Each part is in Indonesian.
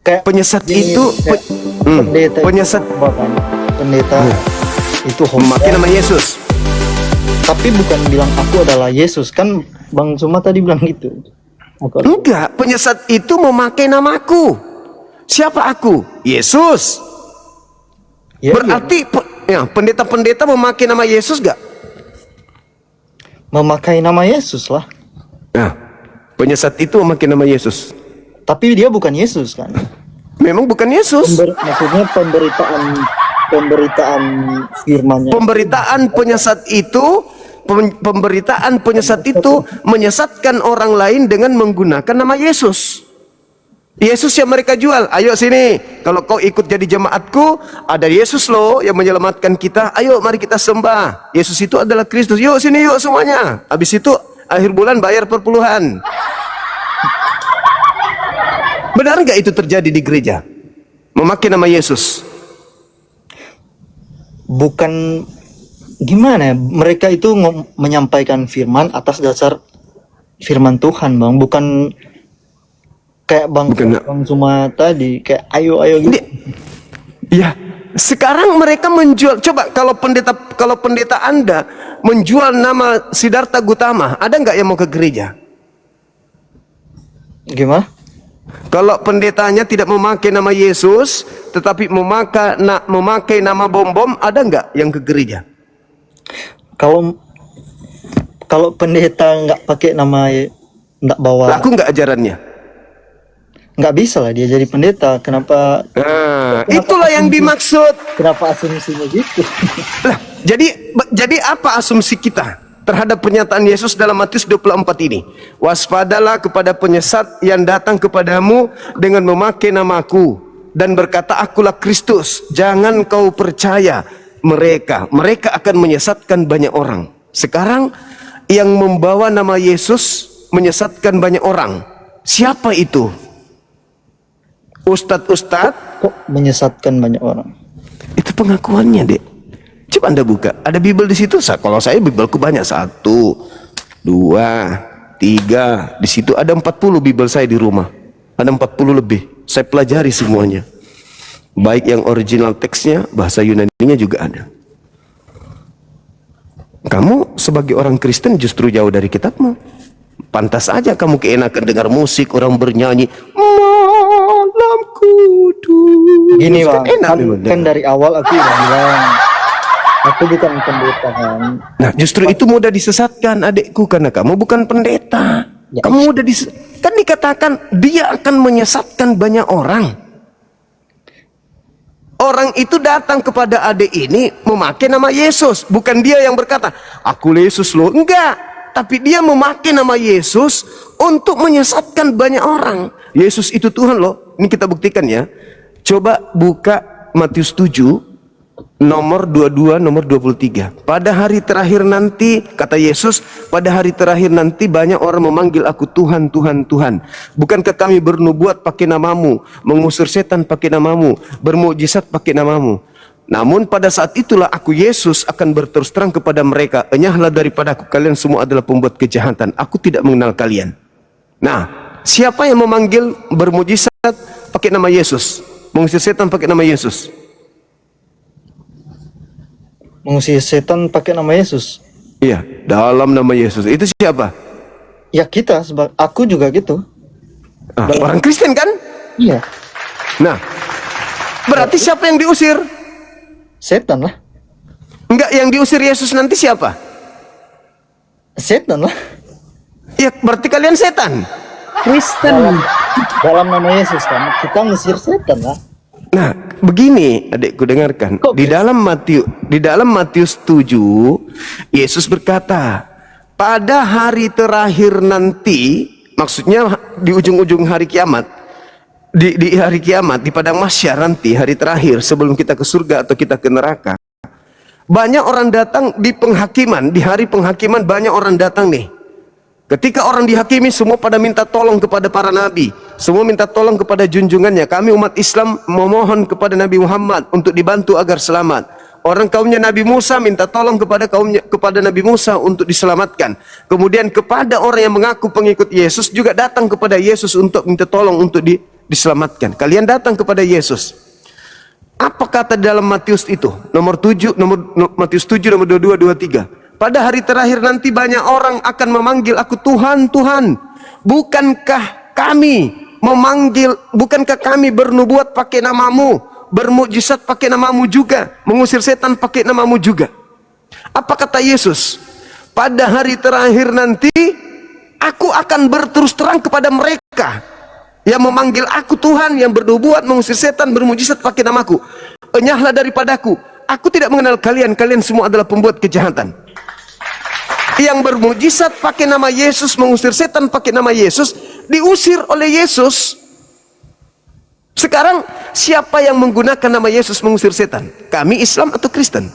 Kayak Penyesat gini, itu kayak pendeta itu penyesat hoba kan. Pendeta itu hoba, memakai nama Yesus. tapi bukan bilang aku adalah Yesus kan. Bang Suma tadi bilang gitu. Aku adalah- Enggak, penyesat itu memakai namaku. Siapa aku? Yesus. Ya, Berarti pendeta-pendeta memakai nama Yesus gak? memakai nama Yesus lah. Nah, penyesat itu memakai nama Yesus. Tapi dia bukan Yesus kan. Memang bukan Yesus. Maksudnya pemberitaan firman-Nya. Pemberitaan penyesat itu menyesatkan orang lain dengan menggunakan nama Yesus. Yesus yang mereka jual. Ayo sini, kalau kau ikut jadi jemaatku, ada Yesus loh yang menyelamatkan kita. Ayo mari kita sembah. Yesus itu adalah Kristus. Yuk sini yuk semuanya. Habis itu akhir bulan bayar perpuluhan. Benar nggak itu terjadi di gereja? Memakai nama Yesus. Bukan gimana ya? Mereka itu menyampaikan firman atas dasar firman Tuhan, Bang. Bukan kayak Bang Suma tadi kayak ayo gitu. Iya. Sekarang mereka menjual. Coba kalau pendeta Anda menjual nama Siddhartha Gautama, ada nggak yang mau ke gereja? Gimana? Kalau pendetanya tidak memakai nama Yesus, tetapi memakai nama bom-bom, ada nggak yang ke gereja? Kalau pendeta nggak pakai nama, nggak bawa, Laku nggak ajarannya? nggak bisa lah dia jadi pendeta. Kenapa Itulah yang dimaksud. Kenapa asumsinya gitu? Lah, jadi apa asumsi kita terhadap pernyataan Yesus dalam Matius 24 ini? Waspadalah kepada penyesat yang datang kepadamu dengan memakai namaku dan berkata akulah Kristus. Jangan kau percaya mereka akan menyesatkan banyak orang. Sekarang yang membawa nama Yesus menyesatkan banyak orang. Siapa itu? Ustadz Kok menyesatkan banyak orang? itu pengakuannya, Dek. Coba Anda buka, ada Bible di situ. Kalau saya Bibelku banyak, 1, 2, 3. Di situ ada 40 Bible saya di rumah. Ada 40 lebih. Saya pelajari semuanya. Baik yang original teksnya, bahasa Yunaninya juga ada. Kamu sebagai orang Kristen justru jauh dari kitabmu. Pantas aja kamu keenakan dengar musik, orang bernyanyi malam kudus. Gini Bang, kan dengar. dari awal aku udah bilang aku bukan pendeta kan. Nah, justru itu mudah disesatkan adikku karena kamu bukan pendeta. Ya, Kamu mudah kan dikatakan dia akan menyesatkan banyak orang. Orang itu datang kepada adik ini memakai nama Yesus, bukan dia yang berkata, "Aku Yesus loh." Enggak, tapi dia memakai nama Yesus untuk menyesatkan banyak orang. Yesus itu Tuhan loh. Ini kita buktikan ya. Coba buka Matius 7 nomor 22, nomor 23. Pada hari terakhir nanti, kata Yesus, pada hari terakhir nanti banyak orang memanggil aku Tuhan, Tuhan, Tuhan. Bukankah kami bernubuat pakai namamu, mengusir setan pakai namamu, bermukjizat pakai namamu? Namun pada saat itulah aku Yesus akan berterus terang kepada mereka, enyahlah daripada aku, kalian semua adalah pembuat kejahatan. Aku tidak mengenal kalian. Nah, siapa yang memanggil bermukjizat pakai nama Yesus, mengusir setan pakai nama Yesus? Mengusir setan pakai nama Yesus. Iya, dalam nama Yesus. Itu siapa? Ya kita, aku juga gitu. Orang Kristen kan? Iya. Nah, berarti siapa yang diusir? Setan lah. Enggak, yang diusir Yesus nanti siapa? Setan lah. Ya, berarti kalian setan. Kristen. Dalam nama Yesus kan kita ngusir setan lah. Nah, begini adikku dengarkan. Di dalam Matius 7, Yesus berkata, pada hari terakhir nanti, maksudnya di ujung-ujung hari kiamat, di hari kiamat, di padang mahsyar nanti, hari terakhir sebelum kita ke surga atau kita ke neraka, banyak orang datang di penghakiman, di hari penghakiman banyak orang datang nih. Ketika orang dihakimi, semua pada minta tolong kepada para nabi, semua minta tolong kepada junjungannya. Kami umat Islam memohon kepada Nabi Muhammad untuk dibantu agar selamat. Orang kaumnya Nabi Musa minta tolong kepada Nabi Musa untuk diselamatkan. Kemudian kepada orang yang mengaku pengikut Yesus juga datang kepada Yesus untuk minta tolong untuk diselamatkan. Kalian datang kepada Yesus. Apa kata dalam Matius itu? Matius 7 nomor 22 23. Pada hari terakhir nanti banyak orang akan memanggil aku Tuhan, Tuhan. Bukankah kami bernubuat pakai namamu, bermukjizat pakai namamu juga, mengusir setan pakai namamu juga? Apa kata Yesus? Pada hari terakhir nanti aku akan berterus terang kepada mereka yang memanggil aku Tuhan, yang bernubuat, mengusir setan, bermukjizat pakai namaku. Enyahlah daripadaku, aku tidak mengenal kalian, kalian semua adalah pembuat kejahatan. Yang bermukjizat pakai nama Yesus, mengusir setan pakai nama Yesus, diusir oleh Yesus. Sekarang siapa yang menggunakan nama Yesus mengusir setan? Kami Islam atau Kristen?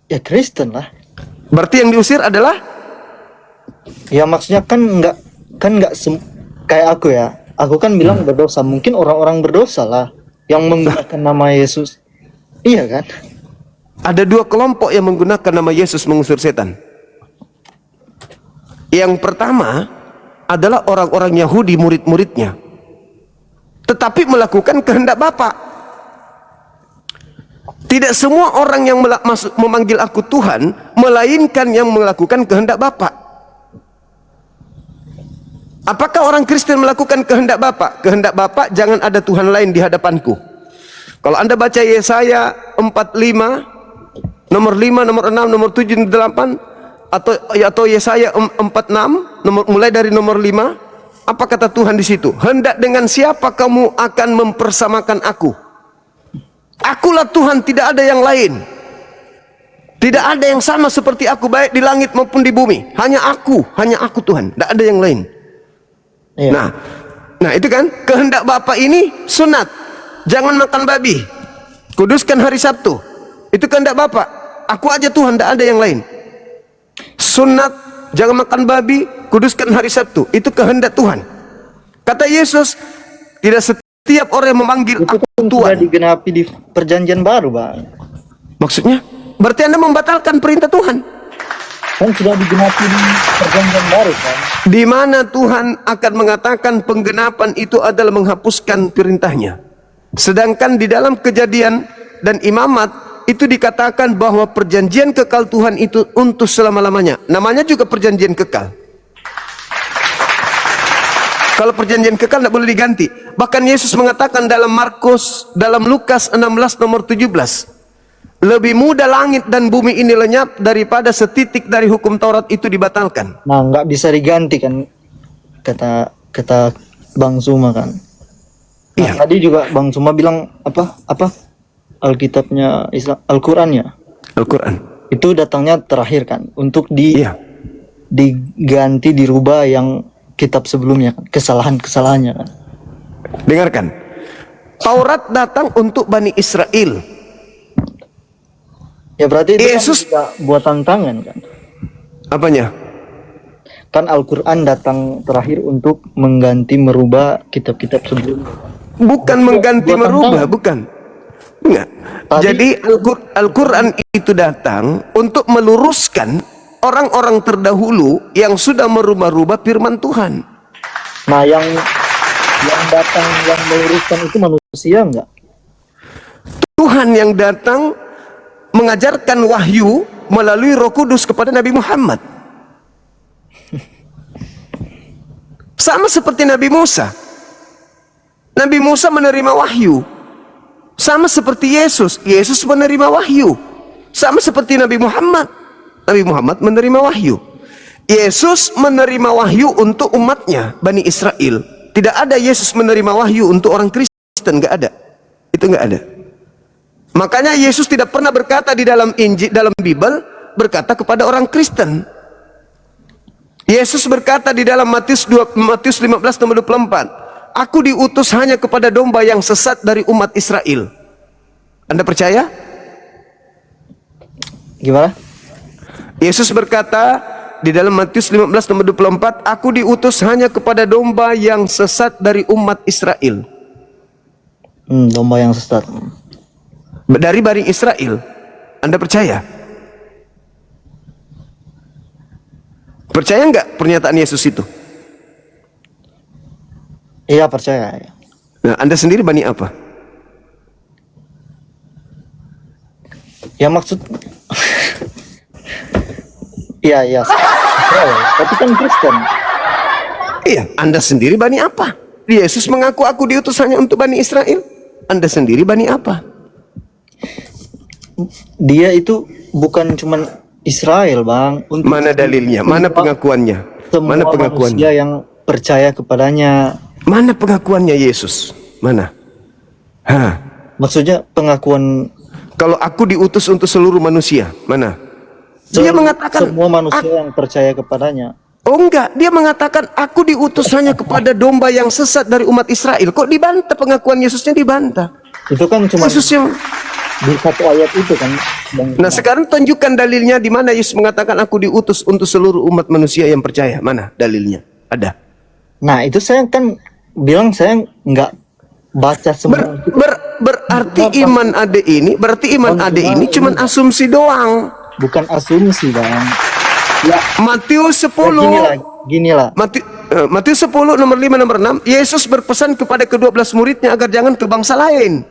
Ya Kristen lah. Berarti yang diusir adalah? Ya maksudnya kan nggak kayak aku ya. Aku kan bilang berdosa. Mungkin orang-orang berdosa lah yang menggunakan nama Yesus. Iya kan? Ada dua kelompok yang menggunakan nama Yesus mengusir setan. Yang pertama adalah orang-orang Yahudi, murid-muridnya, tetapi melakukan kehendak Bapa. Tidak semua orang yang memanggil aku Tuhan, melainkan yang melakukan kehendak Bapa. Apakah orang Kristen melakukan kehendak Bapa? Kehendak Bapa, jangan ada Tuhan lain di hadapanku. Kalau Anda baca Yesaya 45, nomor 5, nomor 6, nomor 7, nomor 8, atau Yesaya 46, mulai dari nomor 5, apa kata Tuhan di situ? Hendak dengan siapa kamu akan mempersamakan aku? Akulah Tuhan, tidak ada yang lain. Tidak ada yang sama seperti aku, baik di langit maupun di bumi. Hanya aku Tuhan, tidak ada yang lain. Iya. Nah itu kan kehendak Bapa ini sunat. Jangan makan babi, kuduskan hari Sabtu. Itu kehendak Bapa. Aku aja Tuhan, tidak ada yang lain. Sunat, jangan makan babi, kuduskan hari Sabtu. Itu kehendak Tuhan. Kata Yesus, tidak setiap orang yang memanggil Itu aku kan Tuhan. sudah digenapi di perjanjian baru, Bang. Maksudnya? Berarti Anda membatalkan perintah Tuhan. Kan sudah digenapi di perjanjian baru kan. Di mana Tuhan akan mengatakan penggenapan itu adalah menghapuskan perintahnya. Sedangkan di dalam Kejadian dan Imamat itu dikatakan bahwa perjanjian kekal Tuhan itu untuk selama-lamanya. Namanya juga perjanjian kekal. Kalau perjanjian kekal tidak boleh diganti. Bahkan Yesus mengatakan dalam Lukas 16 nomor 17, lebih mudah langit dan bumi ini lenyap daripada setitik dari hukum Taurat itu dibatalkan. Nah, nggak bisa diganti kan, kata Bang Suma kan. Nah, Iya. tadi juga Bang Suma bilang apa Alkitabnya Al-Qur'annya Al-Quran. itu datangnya terakhir kan, untuk Iya. diganti, dirubah yang kitab sebelumnya kan, kesalahannya kan. Dengarkan. Taurat datang untuk Bani Israel. Ya berarti itu Yesus- kan juga buatan tangan kan. Apanya? Kan Al-Qur'an datang terakhir untuk mengganti, merubah kitab-kitab sebelumnya. Bukan mengganti, buatan merubah, tangan. bukan. Enggak. Jadi Al-Quran itu datang untuk meluruskan orang-orang terdahulu yang sudah merubah-rubah firman Tuhan. Nah, yang datang yang meluruskan itu manusia enggak? Tuhan yang datang mengajarkan wahyu melalui Roh Kudus kepada Nabi Muhammad. Sama seperti Nabi Musa. Nabi Musa menerima wahyu. Sama seperti Yesus. Yesus menerima wahyu. Sama seperti Nabi Muhammad. Nabi Muhammad menerima wahyu. Yesus menerima wahyu untuk umatnya, Bani Israel. Tidak ada Yesus menerima wahyu untuk orang Kristen, nggak ada. Itu nggak ada. Makanya Yesus tidak pernah berkata di dalam Injil, dalam Bible, berkata kepada orang Kristen. Yesus berkata di dalam Matius 15 nomor 24, aku diutus hanya kepada domba yang sesat dari umat Israel. Anda percaya? Gimana? Yesus berkata di dalam Matius 15 nomor 24, aku diutus hanya kepada domba yang sesat dari umat Israel. Domba yang sesat. Dari Bani Israel. Anda percaya? Percaya nggak pernyataan Yesus itu? Iya, percaya ya. Nah, Anda sendiri Bani apa? Ya maksud iya iya. Tapi kan Kristen. Iya, Anda sendiri Bani apa? Yesus mengaku aku diutus hanya untuk Bani Israel. Anda sendiri Bani apa? Dia itu bukan cuman Israel, Bang. Untuk Mana dalilnya? Mana pengakuannya? semua Mana pengakuannya? manusia yang percaya kepadanya. Mana pengakuannya Yesus? Mana? Hah? Maksudnya pengakuan Kalau aku diutus untuk seluruh manusia, mana? Dia mengatakan semua manusia yang percaya kepadanya. oh enggak, dia mengatakan aku diutus hanya kepada domba yang sesat dari umat Israel. Kok dibantah pengakuan Yesusnya dibantah? Itu kan cuma Yesus yang di satu ayat itu kan. Nah, sekarang tunjukkan dalilnya di mana Yesus mengatakan aku diutus untuk seluruh umat manusia yang percaya. Mana dalilnya? Ada. Nah, itu saya kan bilang saya nggak baca semua. Berarti iman ade ini, berarti iman ade ini cuman asumsi doang. Bukan asumsi, Bang. Ya, Matius 10. gini lah. Matius 10 nomor 5 nomor 6, Yesus berpesan kepada ke-12 muridnya agar jangan ke bangsa lain.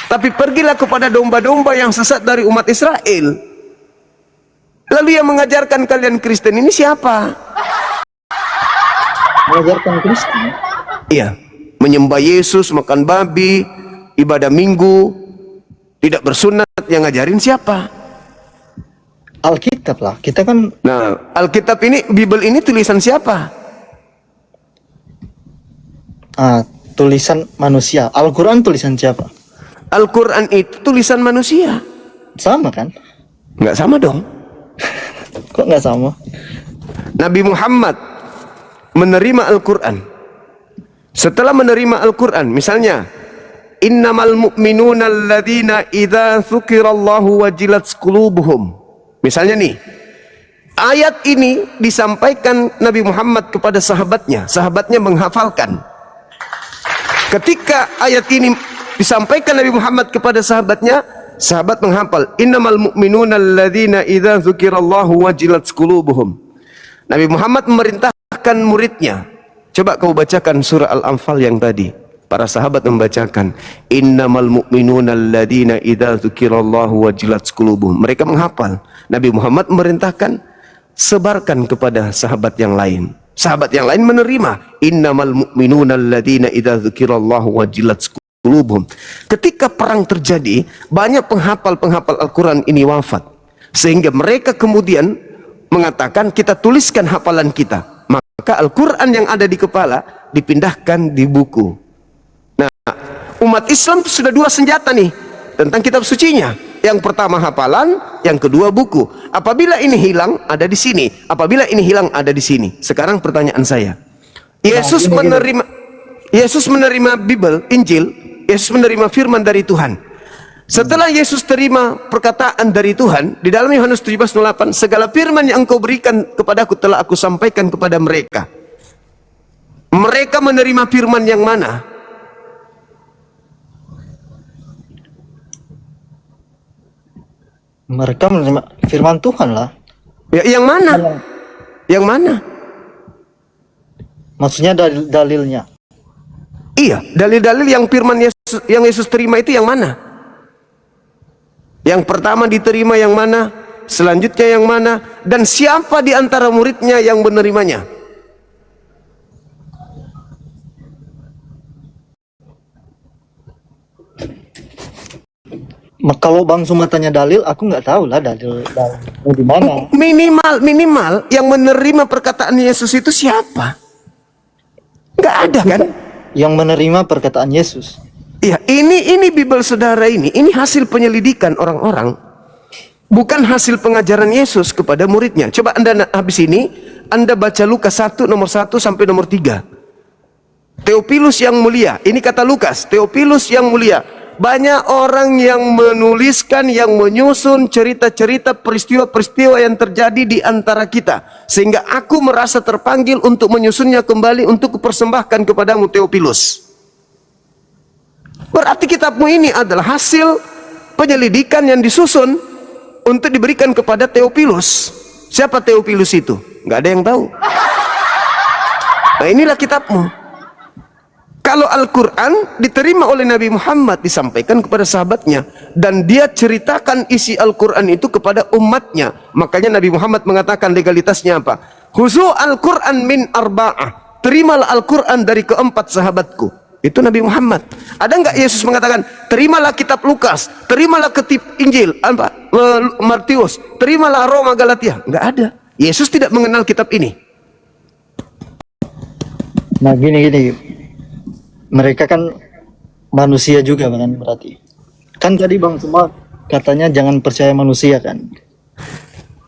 Tapi pergilah kepada domba-domba yang sesat dari umat Israel. Lalu yang mengajarkan kalian Kristen ini siapa? Mengajarkan Kristen. Iya, menyembah Yesus, makan babi, ibadah minggu, tidak bersunat, yang ngajarin siapa? Alkitab lah. Kita kan Nah, Alkitab ini, Bible ini tulisan siapa? tulisan manusia. Al-Quran tulisan siapa? Al-Quran itu tulisan manusia. Sama kan? Nggak sama dong. Kok nggak sama? Nabi Muhammad menerima Al-Quran. Setelah menerima Al-Quran, misalnya, innamal mu'minuna alladhina idza dzukirallahu wajilat qulubuhum. Misalnya nih, ayat ini disampaikan Nabi Muhammad kepada sahabatnya, sahabatnya menghafalkan. Ketika ayat ini disampaikan Nabi Muhammad kepada sahabatnya, sahabat menghafal, innamal mu'minuna alladhina idza dzukirallahu wajilat qulubuhum. Nabi Muhammad memerintahkan muridnya, coba kau bacakan surah Al-Anfal yang tadi. Para sahabat membacakan, innamal mu'minuna alladhina idza dzukirallahu wajilat qulubuhum. Mereka menghafal. Nabi Muhammad memerintahkan, sebarkan kepada sahabat yang lain. Sahabat yang lain menerima, innamal mu'minuna alladhina idza dzukirallahu wajilat qulubuhum. Ketika perang terjadi, banyak penghafal-penghafal Al-Quran ini wafat. Sehingga mereka kemudian mengatakan, kita tuliskan hafalan kita. Maka Al-Quran yang ada di kepala dipindahkan di buku. Nah, umat Islam sudah dua senjata nih tentang kitab sucinya. Yang pertama hafalan, yang kedua buku. Apabila ini hilang, ada di sini. Apabila ini hilang, ada di sini. Sekarang pertanyaan saya, Yesus menerima Bible, Injil. Yesus menerima firman dari Tuhan. Setelah Yesus terima perkataan dari Tuhan, di dalam Yohanes 17:8, segala firman yang engkau berikan kepadaku telah aku sampaikan kepada mereka. Mereka menerima firman yang mana? Mereka menerima firman Tuhan lah. Ya, yang mana? Yang mana? Maksudnya dalilnya. Iya, dalil-dalil yang firman Yesus terima itu yang mana? Yang pertama diterima yang mana? Selanjutnya yang mana? Dan siapa di antara muridnya yang menerimanya? Kalau Bang Suma tanya dalil, aku nggak tahu lah dalil di mana. Minimal yang menerima perkataan Yesus itu siapa? Nggak ada kan? Yang menerima perkataan Yesus. Iya, ini Bible saudara ini hasil penyelidikan orang-orang, bukan hasil pengajaran Yesus kepada muridnya. Coba Anda habis ini, Anda baca Lukas 1 nomor 1 sampai nomor 3. Theophilus yang mulia, ini kata Lukas, Theophilus yang mulia. Banyak orang yang menuliskan, yang menyusun cerita-cerita peristiwa-peristiwa yang terjadi di antara kita, sehingga aku merasa terpanggil untuk menyusunnya kembali untuk kupersembahkan kepadamu Theophilus. Berarti kitabmu ini adalah hasil penyelidikan yang disusun untuk diberikan kepada Theophilus. Siapa Theophilus itu? Nggak ada yang tahu. Nah, inilah kitabmu. Kalau Al-Quran diterima oleh Nabi Muhammad, disampaikan kepada sahabatnya, dan dia ceritakan isi Al-Quran itu kepada umatnya. Makanya Nabi Muhammad mengatakan legalitasnya apa? Khuzu Al-Quran min arba'ah. Terimalah Al-Quran dari keempat sahabatku. Itu Nabi Muhammad. Ada nggak Yesus mengatakan, terimalah kitab Lukas, terimalah kitab Injil, Martius, terimalah Roma Galatia? Nggak ada. Yesus tidak mengenal kitab ini. Nah, gini. Mereka kan manusia juga kan berarti. Kan tadi Bang semua katanya jangan percaya manusia kan.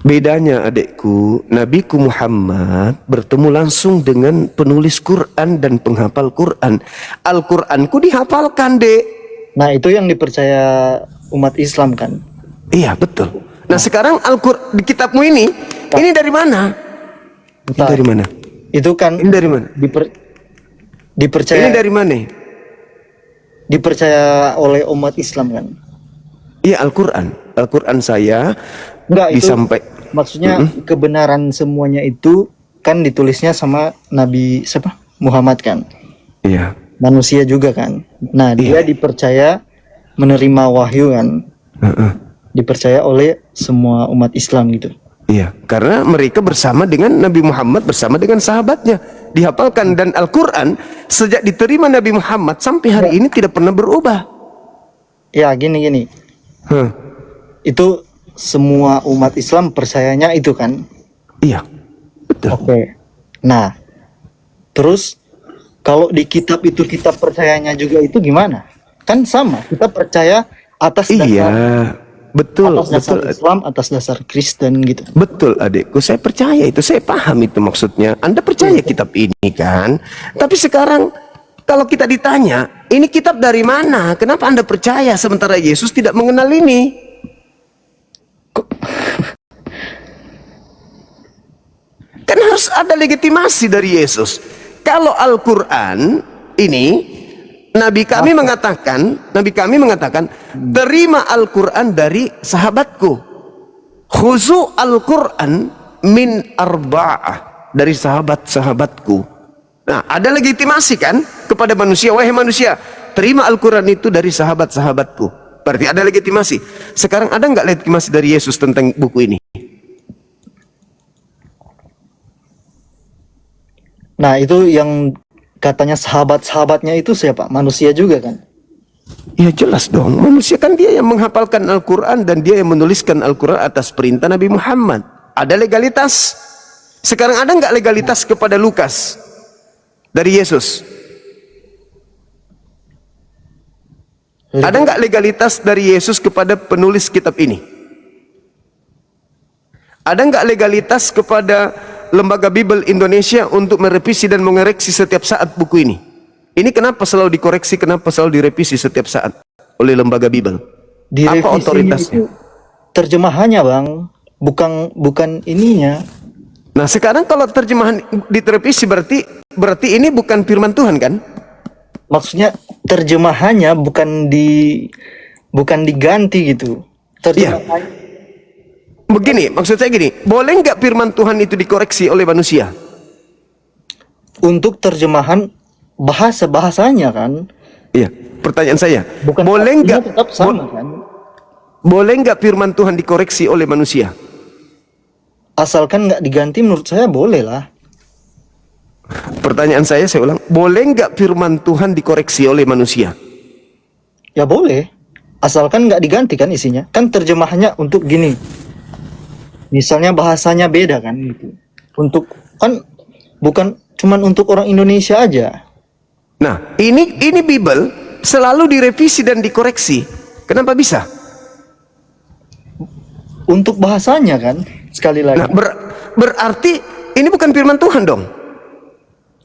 Bedanya adekku, Nabiku Muhammad bertemu langsung dengan penulis Quran dan penghafal Quran. Al-Quranku dihafalkan, Dek. Nah, itu yang dipercaya umat Islam kan. Iya, betul. Nah, sekarang Al-Quran di kitabmu ini dari mana? Ini dari mana? Itu kan Ini dari mana? dipercaya. Ini dari mana? Dipercaya oleh umat Islam kan. Iya, Al-Quran. Al-Quran saya Enggak, itu maksudnya kebenaran kebenaran semuanya itu kan ditulisnya sama Nabi siapa? Muhammad kan. Iya. Manusia juga kan. Nah, dia dipercaya menerima wahyu kan. Dipercaya oleh semua umat Islam gitu. Iya, karena mereka bersama dengan Nabi Muhammad, bersama dengan sahabatnya, dihafalkan. Dan Al-Quran sejak diterima Nabi Muhammad sampai hari ini tidak pernah berubah. Ya, gini. Itu semua umat Islam percayanya itu kan. Iya, betul. Oke. Nah, terus kalau di kitab itu kita percayanya juga itu gimana? Kan sama, kita percaya atas dasar betul, atas dasar betul. Islam, atas dasar Kristen gitu. Betul adikku, saya percaya itu, saya paham itu maksudnya. Anda percaya kitab ini kan? Tapi sekarang kalau kita ditanya, ini kitab dari mana? Kenapa Anda percaya sementara Yesus tidak mengenal ini? Kan harus ada legitimasi dari Yesus. Kalau Al-Quran ini Nabi kami mengatakan, terima Al-Quran dari sahabatku. Khuzu Al-Quran min arba'ah, dari sahabat-sahabatku. Nah, ada legitimasi kan kepada manusia, wahai manusia, terima Al-Quran itu dari sahabat-sahabatku. Berarti ada legitimasi. Sekarang ada nggak legitimasi dari Yesus tentang buku ini? Nah, itu yang katanya sahabat-sahabatnya itu siapa? Manusia juga kan? Ya jelas dong, manusia kan dia yang menghafalkan Al-Quran dan dia yang menuliskan Al-Quran atas perintah Nabi Muhammad. Ada legalitas. Sekarang ada nggak legalitas kepada Lukas dari Yesus? Ada nggak legalitas dari Yesus kepada penulis kitab ini? Ada nggak legalitas kepada Lembaga Bible Indonesia untuk merevisi dan mengoreksi setiap saat buku ini? Ini kenapa selalu dikoreksi, kenapa selalu direvisi setiap saat oleh Lembaga Bible? Apa otoritasnya? Itu terjemahannya, Bang, bukan ininya. Nah, sekarang kalau terjemahan direvisi berarti ini bukan firman Tuhan kan? Maksudnya terjemahannya bukan diganti gitu. Terjemahannya Begini, maksud saya gini, boleh nggak firman Tuhan itu dikoreksi oleh manusia? untuk terjemahan bahasanya kan. Iya, pertanyaan saya, Bukan boleh nggak tetap sama kan? boleh nggak firman Tuhan dikoreksi oleh manusia? Asalkan nggak diganti, menurut saya boleh lah. Pertanyaan saya ulang, boleh nggak firman Tuhan dikoreksi oleh manusia? Ya boleh, asalkan nggak diganti kan isinya. Kan terjemahannya untuk gini. Misalnya bahasanya beda kan gitu. Untuk kan bukan cuman untuk orang Indonesia aja. Nah, ini Bible selalu direvisi dan dikoreksi. Kenapa bisa? Untuk bahasanya kan, sekali lagi. Nah, berarti ini bukan firman Tuhan dong.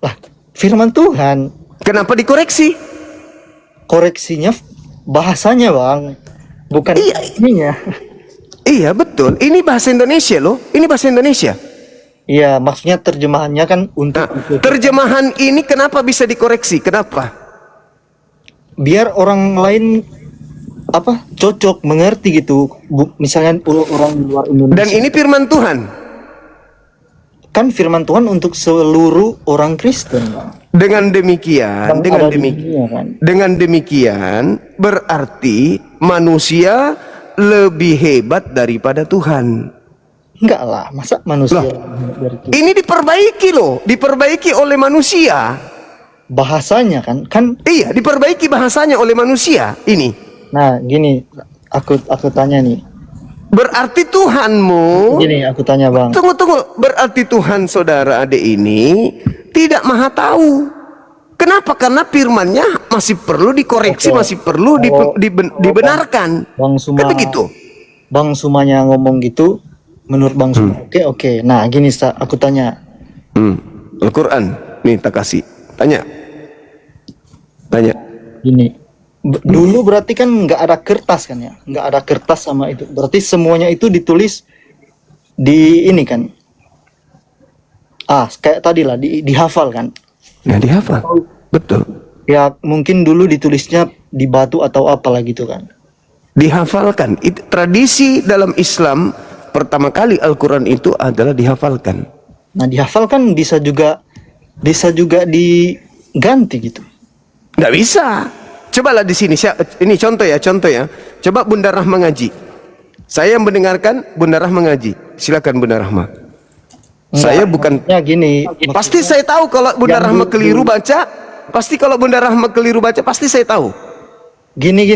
Lah, firman Tuhan. Kenapa dikoreksi? Koreksinya bahasanya, Bang. Bukan ininya. Iya, betul. Ini bahasa Indonesia loh. Ini bahasa Indonesia. Iya, maksudnya terjemahannya kan untuk Terjemahan ini kenapa bisa dikoreksi? Kenapa? biar orang lain cocok mengerti gitu. Misalnya orang di luar Indonesia. Dan ini firman Tuhan. kan firman Tuhan untuk seluruh orang Kristen, Bang. Dengan demikian, Yang ada di dunia, kan? dengan demikian berarti manusia lebih hebat daripada Tuhan. Enggak lah, masa manusia dari Tuhan? Ini diperbaiki loh, diperbaiki oleh manusia. Bahasanya kan Iya, diperbaiki bahasanya oleh manusia ini. nah gini, aku tanya nih. Berarti Tuhanmu, Gini, aku tanya, Bang. tunggu, berarti Tuhan saudara adik ini tidak maha tahu. Kenapa? Karena firman-Nya masih perlu dikoreksi, Oke. masih perlu dibenarkan. Bang Suma, Kan begitu. Bang Sumanya ngomong gitu, menurut Bang Suma, oke. Nah, gini, aku tanya. Al-Quran, nih tak kasih. Tanya. Gini, dulu berarti kan nggak ada kertas kan ya? Nggak ada kertas sama itu. Berarti semuanya itu ditulis di ini kan? Kayak tadi lah, dihafal kan? Ya dihafal. Betul. Ya mungkin dulu ditulisnya di batu atau apalah gitu kan? Dihafalkan. Tradisi dalam Islam pertama kali Al-Quran itu adalah dihafalkan. Nah, dihafalkan bisa juga diganti gitu. Nggak bisa. Cobalah di sini. Ini contoh ya. Coba Bunda Rahma ngaji. Saya mendengarkan Bunda Rahma ngaji. Silakan Bunda Rahma. Saya bukan. Ya gini. Pasti saya tahu kalau Bunda Rahma keliru baca. Pasti kalau Bunda Rahma keliru baca, pasti saya tahu. Gini.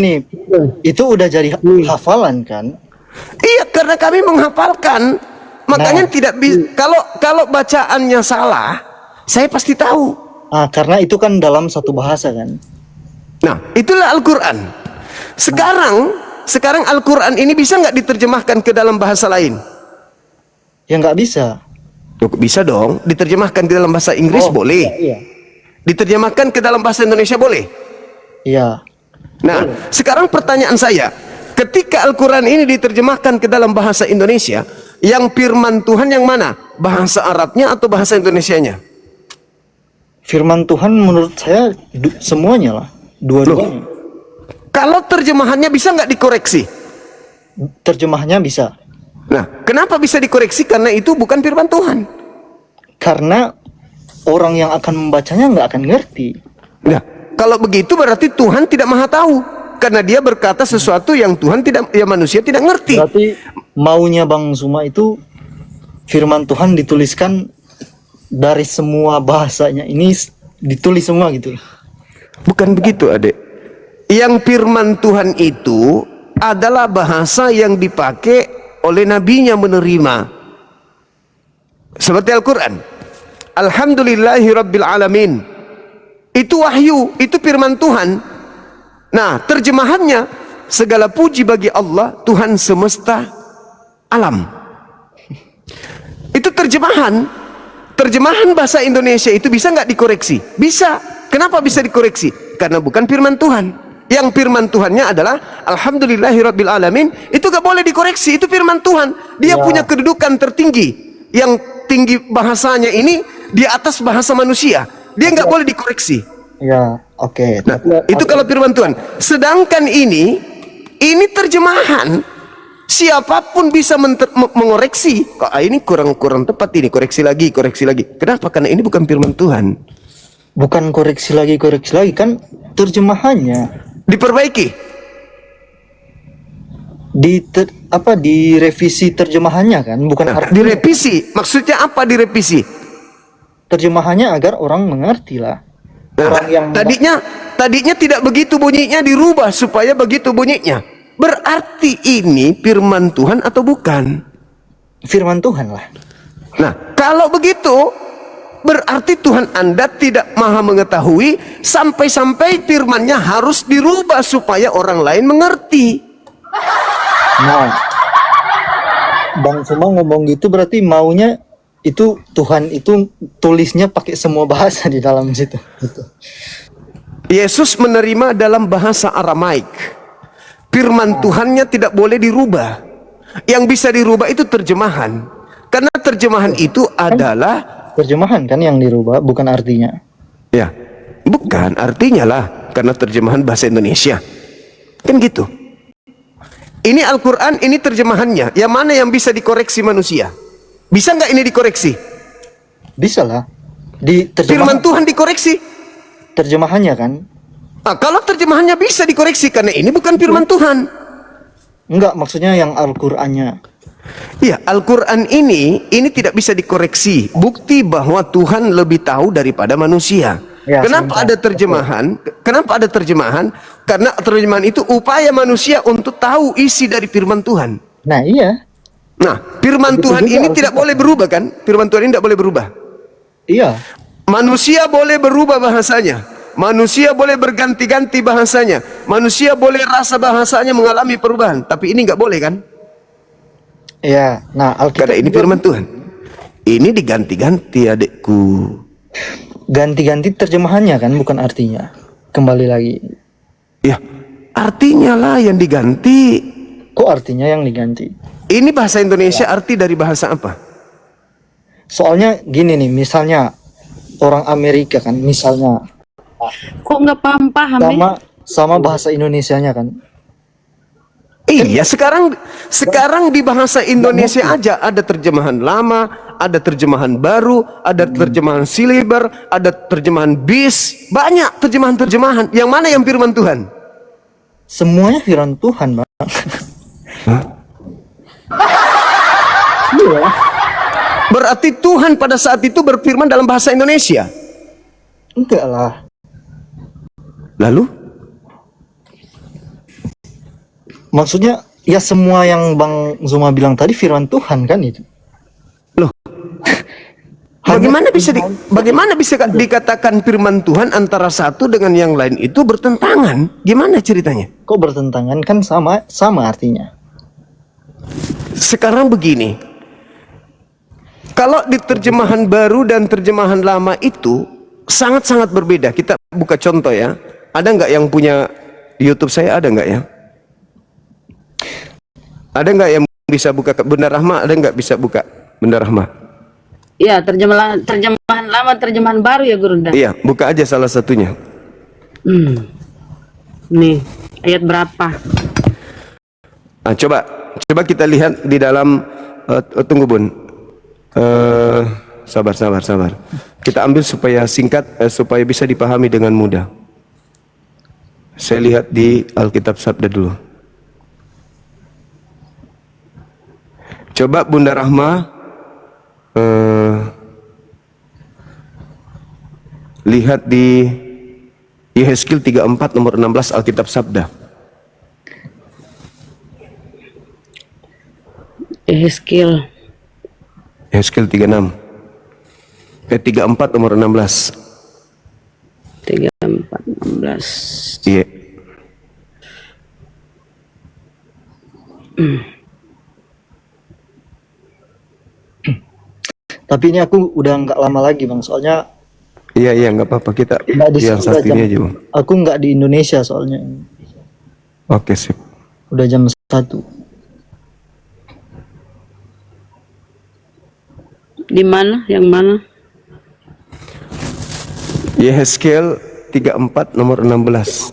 Itu udah jadi hafalan kan? Iya, karena kami menghafalkan. Makanya tidak bisa. Kalau bacaannya salah, saya pasti tahu. Karena itu kan dalam satu bahasa kan? Nah, itulah Al-Quran. Sekarang Al-Quran ini bisa nggak diterjemahkan ke dalam bahasa lain? Ya nggak bisa. Bisa dong, diterjemahkan ke dalam bahasa Inggris boleh. Iya. Diterjemahkan ke dalam bahasa Indonesia boleh. Iya. Nah, sekarang pertanyaan saya, ketika Al-Quran ini diterjemahkan ke dalam bahasa Indonesia, yang firman Tuhan yang mana? Bahasa Arabnya atau bahasa Indonesianya? Firman Tuhan menurut saya semuanya lah, dua-duanya. Kalau terjemahannya bisa nggak dikoreksi? Terjemahnya bisa. Nah, kenapa bisa dikoreksi? Karena itu bukan firman Tuhan. Karena orang yang akan membacanya nggak akan ngerti. Nah, kalau begitu berarti Tuhan tidak maha tahu. Karena dia berkata sesuatu yang manusia tidak ngerti. Berarti maunya Bang Suma itu firman Tuhan dituliskan dari semua bahasanya ini ditulis semua gitu. Bukan begitu, adik. Yang firman Tuhan itu adalah bahasa yang dipakai oleh nabinya menerima. Seperti Al-Quran. Alhamdulillahi Rabbil Alamin. Itu wahyu, itu firman Tuhan. Nah, terjemahannya, segala puji bagi Allah, Tuhan semesta alam. Itu terjemahan. Terjemahan bahasa Indonesia itu bisa nggak dikoreksi? Bisa. Kenapa bisa dikoreksi? Karena bukan firman Tuhan. Yang firman Tuhannya adalah Alhamdulillahi Rabbil Alamin. Itu gak boleh dikoreksi. Itu firman Tuhan. Dia punya kedudukan tertinggi. Yang tinggi bahasanya ini di atas bahasa manusia. Dia nggak boleh dikoreksi. Ya, oke. Nah, itu kalau firman Tuhan. Sedangkan ini terjemahan. Siapapun bisa mengoreksi. Kok ini kurang tepat ini, koreksi lagi. Kenapa? Karena ini bukan firman Tuhan. Bukan koreksi lagi kan terjemahannya Diperbaiki. Direvisi terjemahannya kan, bukan artinya. Direvisi. Maksudnya apa direvisi? Terjemahannya agar orang mengerti lah. Orang yang Tadinya tidak begitu bunyinya, dirubah supaya begitu bunyinya. Berarti ini firman Tuhan atau bukan? Firman Tuhan lah. Nah, kalau begitu berarti Tuhan Anda tidak maha mengetahui sampai-sampai firman-Nya harus dirubah supaya orang lain mengerti. Nah, Bang Suma ngomong gitu berarti maunya itu Tuhan itu tulisnya pakai semua bahasa di dalam situ. Gitu. Yesus menerima dalam bahasa Aramaik. Firman Tuhannya tidak boleh dirubah. Yang bisa dirubah itu terjemahan. Karena terjemahan itu adalah terjemahan kan yang dirubah, bukan artinya. Ya, bukan artinya lah. Karena terjemahan bahasa Indonesia. Kan gitu. Ini Al-Quran, ini terjemahannya. Yang mana yang bisa dikoreksi manusia? Bisa nggak ini dikoreksi? Bisa lah. Di Firman Tuhan dikoreksi. terjemahannya kan? Nah, kalau terjemahannya bisa dikoreksi karena ini bukan firman Tuhan. Enggak, maksudnya yang Al-Qur'annya. Ya, Al-Quran ini tidak bisa dikoreksi. Bukti bahwa Tuhan lebih tahu daripada manusia. Ya, Kenapa ada terjemahan? Kenapa ada terjemahan? Karena terjemahan itu upaya manusia untuk tahu isi dari firman Tuhan. Nah, iya. Nah, firman Begitu Tuhan juga ini Alkitab. tidak boleh berubah kan? Firman Tuhan ini tidak boleh berubah. Iya. Manusia boleh berubah bahasanya. Manusia boleh berganti-ganti bahasanya. Manusia boleh rasa bahasanya mengalami perubahan. Tapi ini nggak boleh kan? Iya. Nah, Alkitab Karena ini juga firman Tuhan. Ini diganti-ganti adikku. ganti-ganti terjemahannya kan, bukan artinya. Kembali lagi. Ya, artinya lah yang diganti. Kok artinya yang diganti? Ini bahasa Indonesia arti dari bahasa apa? Soalnya gini nih, misalnya orang Amerika kan, misalnya Kok nggak paham-paham nih? sama bahasa Indonesianya kan. Iya, sekarang di bahasa Indonesia aja ada terjemahan lama, ada terjemahan baru, ada terjemahan Silibr, ada terjemahan BIS, banyak terjemahan-terjemahan. Yang mana yang firman Tuhan? Semuanya firman Tuhan, Bang. Iya. Berarti Tuhan pada saat itu berfirman dalam bahasa Indonesia. Enggak lah. Lalu? Maksudnya ya semua yang Bang Zuma bilang tadi firman Tuhan kan itu. Loh, bagaimana bisa dikatakan firman Tuhan antara satu dengan yang lain itu bertentangan? Gimana ceritanya? Kok bertentangan kan sama artinya. Sekarang begini. Kalau di terjemahan baru dan terjemahan lama itu sangat-sangat berbeda. Kita buka contoh ya. Ada nggak yang punya di YouTube saya, ada nggak ya? Ada nggak yang bisa buka Bunda Rahma? Ada nggak bisa buka Bunda Rahma? Iya, terjemahan lama, terjemahan baru ya Gurunda. Iya, buka aja salah satunya. Nih, ayat berapa? Nah, coba kita lihat di dalam tunggu Bun. Sabar. Kita ambil supaya singkat, supaya bisa dipahami dengan mudah. Saya lihat di Alkitab Sabda dulu. Coba Bunda Rahma lihat di Yehezkiel 34 nomor 16 Alkitab Sabda. Yehezkiel 36. 34 nomor 16. 34 16. Iya. Tapi ini aku udah nggak lama lagi Bang, soalnya Iya nggak apa-apa, kita nggak di yang saat ini aja Bang. Aku nggak di Indonesia soalnya. Oke sip. Udah jam 1. Di mana? Yang mana? Yehezkiel 34 nomor 16.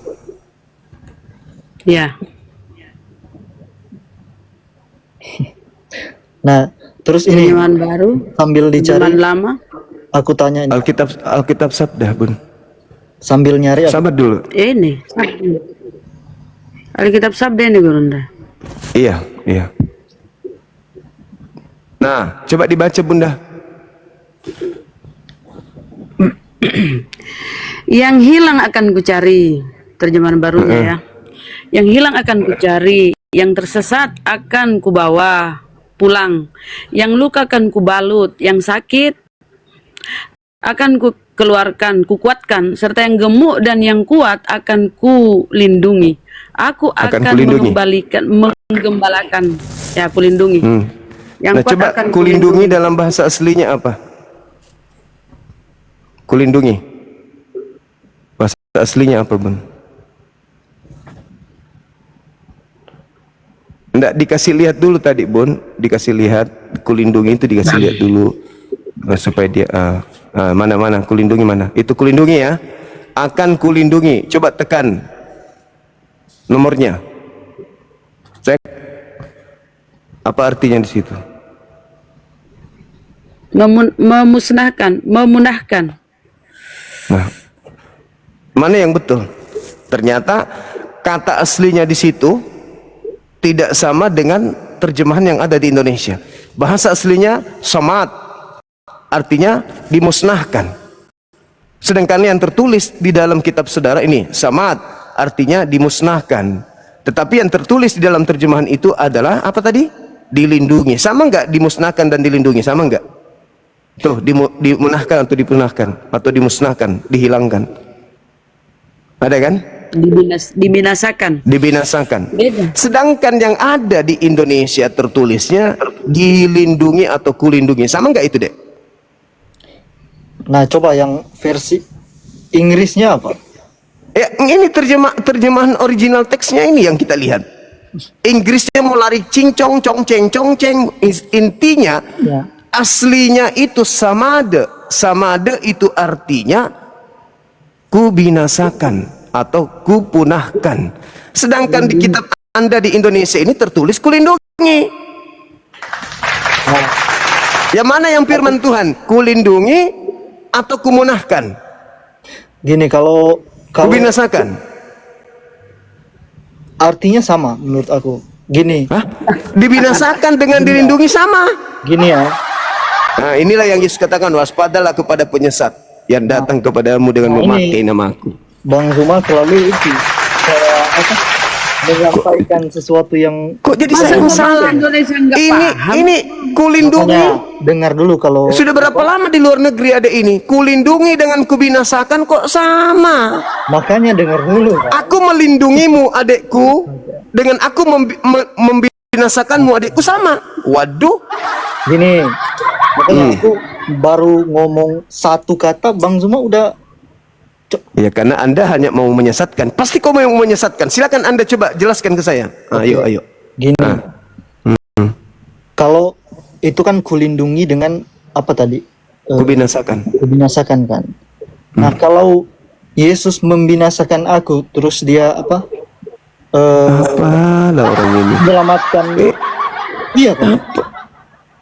Ya. Nah, terus ini Terjemahan baru, sambil terjemahan dicari, lama. aku tanya ini, Alkitab Sabda Bun. sambil nyari aku, Sabar dulu. Ini. Alkitab Sabda ini Gurunda. Iya. Nah, coba dibaca Bunda. Yang hilang akan kucari, terjemahan barunya ya. Yang hilang akan kucari, yang tersesat akan kubawa pulang, yang luka akan kubalut, yang sakit akan kukeluarkan, kukuatkan, serta yang gemuk dan yang kuat akan kulindungi. Aku akan menggembalakan, ya kulindungi. Yang Nah, kuat coba akan kulindungi dalam bahasa aslinya apa? Kulindungi. Bahasa aslinya apa, Bun? Enggak dikasih lihat dulu tadi, Bun. Dikasih lihat kulindungi itu dikasih lihat dulu supaya dia mana kulindungi mana? Itu kulindungi ya. Akan kulindungi. Coba tekan nomornya. Cek. Apa artinya di situ? memunahkan. Nah, mana yang betul? Ternyata kata aslinya di situ tidak sama dengan terjemahan yang ada di Indonesia. Bahasa aslinya samad, artinya dimusnahkan. Sedangkan yang tertulis di dalam kitab saudara ini samad, artinya dimusnahkan. Tetapi yang tertulis di dalam terjemahan itu adalah apa tadi? Dilindungi. Sama enggak dimusnahkan dan dilindungi? Sama enggak? Tuh, dimunahkan atau dipunahkan atau dimusnahkan, dihilangkan. Ada kan? Dibinasakan. Dibinasakan. Beda. Sedangkan yang ada di Indonesia tertulisnya dilindungi atau kulindungi. Sama enggak itu, Dek? Nah, coba yang versi Inggrisnya apa? Ya, ini terjemahan original teksnya ini yang kita lihat. Inggrisnya mau lari cincong cong ceng. Intinya Ya. aslinya itu samade. Samade itu artinya kubinasakan atau kupunahkan. Sedangkan di kitab Anda di Indonesia ini tertulis kulindungi. Yang mana yang firman Tuhan? Kulindungi atau kumunahkan? Gini, kalau Kubinasakan. artinya sama menurut aku. Gini, Hah? Dibinasakan dengan dilindungi sama. gini ya. Nah, inilah yang Yesus katakan, waspadalah kepada penyesat yang datang kepadamu dengan memakai namaku. Bang Zuma selalu itu kayak apa? Menyampaikan sesuatu yang Kok jadi Masa saya yang orang salah? Indonesia nggak paham? Ini kulindungi. makanya dengar dulu kalau Sudah berapa lama di luar negeri ada ini? Kulindungi dengan kubinasakan kok sama? makanya dengar dulu Pak. Aku melindungimu adekku dengan aku membinasakanmu adekku sama. Waduh. Gini, makanya aku baru ngomong satu kata Bang Zuma udah Ya karena Anda hanya mau menyesatkan. Pasti kau mau menyesatkan. Silakan Anda coba jelaskan ke saya. Ayo. gini. Kalau itu kan kulindungi dengan apa tadi? Kubinasakan. Membinasakan kan. Nah, kalau Yesus membinasakan aku, terus dia apa? Apalah orang ini. Menyelamatkan. Iya kan?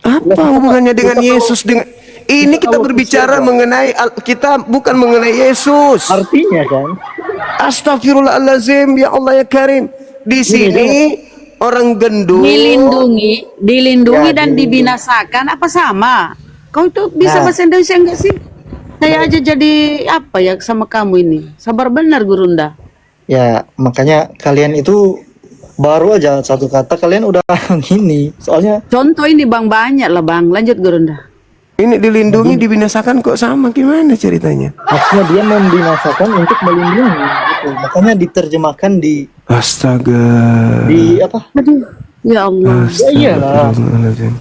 Apa hubungannya dengan Yesus? Dengan ini kita berbicara mengenai kita bukan mengenai Yesus. Artinya kan? Astagfirullahalazim, ya Allah ya Karim. Di sini orang gendut Dilindungi dan dibinasakan apa sama? Kau itu bisa bahasa Indonesia enggak sih? Saya aja jadi apa ya sama kamu ini? Sabar benar Gurunda. Ya, makanya kalian itu baru aja satu kata kalian udah gini. Soalnya Contoh ini Bang banyak lah Bang. Lanjut Gurunda. ini dilindungi dibinasakan kok sama, gimana ceritanya? maksudnya dia membinasakan untuk melindungi gitu. Makanya diterjemahkan di Astaga. apa? Aduh, ya Allah. Ya iyalah. Astagfirullahaladzim.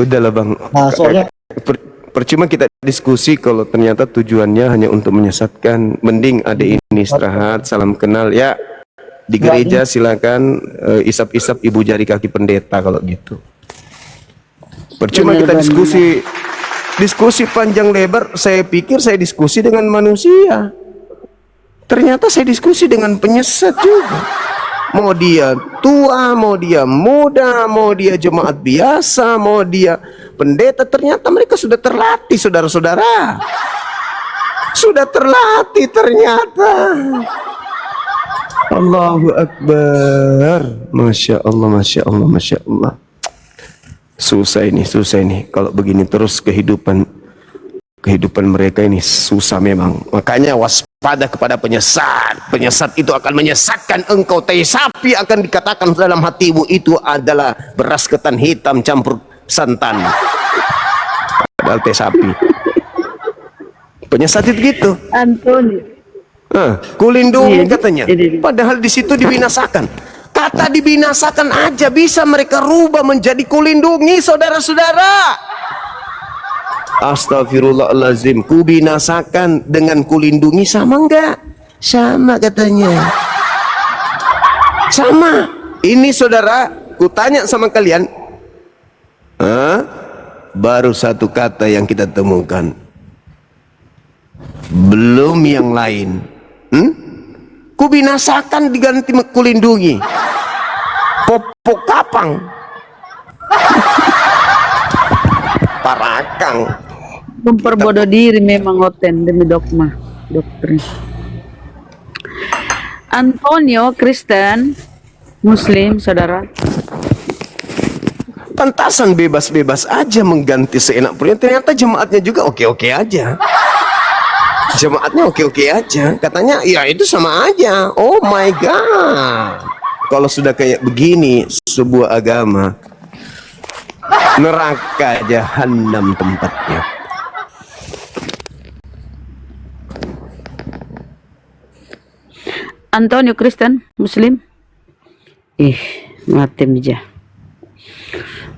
Udahlah Bang. Nah, soalnya Percuma kita diskusi kalau ternyata tujuannya hanya untuk menyesatkan. Mending ada ini istirahat, salam kenal ya. Di gereja silakan isap-isap ibu jari kaki pendeta kalau gitu. Percuma kita diskusi panjang lebar. Saya pikir saya diskusi dengan manusia. Ternyata saya diskusi dengan penyesat juga. Mau dia tua, mau dia muda, mau dia jemaat biasa, mau dia pendeta, ternyata mereka sudah terlatih, saudara-saudara. Sudah terlatih ternyata. Allahu Akbar. Masya Allah, Masya Allah, Masya Allah. Susah ini. Kalau begini terus kehidupan mereka ini susah memang. Makanya waspada kepada penyesat. Penyesat itu akan menyesatkan engkau. Tai sapi akan dikatakan dalam hatimu itu adalah beras ketan hitam campur santan. Padahal tai sapi. Penyesat itu gitu. Antoni. Kulindungi katanya. Padahal di situ dibinasakan. Kata dibinasakan aja bisa mereka rubah menjadi kulindungi, saudara-saudara. Astagfirullahalazim. Kubinasakan dengan kulindungi sama enggak? Sama katanya. Sama. Ini saudara, kutanya sama kalian. Baru satu kata yang kita temukan. Belum yang lain. Kubinasakan diganti kulindungi. Popok kapang. parakang. Memperbodoh diri memang Oten demi dogma, doktrin. Antonio Kristen, Muslim, saudara. Pantasan bebas-bebas aja mengganti seenak perutnya. Ternyata jemaatnya juga oke-oke aja. Jemaatnya oke-oke aja. Katanya ya itu sama aja. Oh my god. Kalau sudah kayak begini sebuah agama, neraka jahanam tempatnya. Antonio Kristen, Muslim. Mati aja.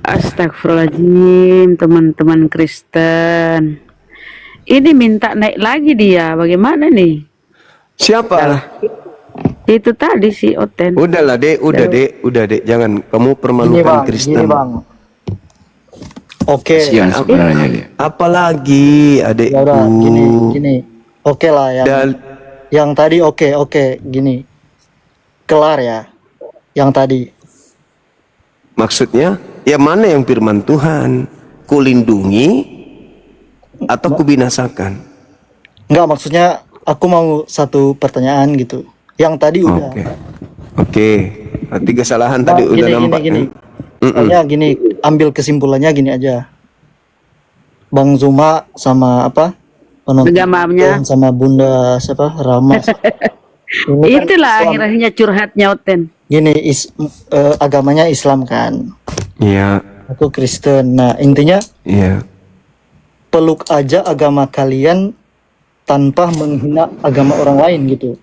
Astagfirullahaladzim, teman-teman Kristen. Ini minta naik lagi dia, bagaimana nih? Siapa? Itu tadi si Oten. Udahlah dek, udah dek, jangan kamu permalukan Kristen. Gini bang. Oke. Kasihan sebenarnya dia. Apalagi Ya adekku. udah, gini. Oke lah yang tadi oke, gini. Kelar ya. Yang tadi. Maksudnya, ya mana yang firman Tuhan? Kulindungi atau kubinasakan? Enggak, maksudnya aku mau satu pertanyaan gitu. Yang tadi udah. Oke. Berarti kesalahan Nah, tadi udah nampak. gini. Soalnya gini, ambil kesimpulannya gini aja. Bang Zuma sama apa? Penonton Agamanya. sama Bunda siapa? Rama. Ini kan Itulah Islam. akhirnya curhatnya Oten. Gini, agamanya Islam kan. Iya, Aku Kristen. Nah, intinya iya. peluk aja agama kalian tanpa menghina agama orang lain gitu.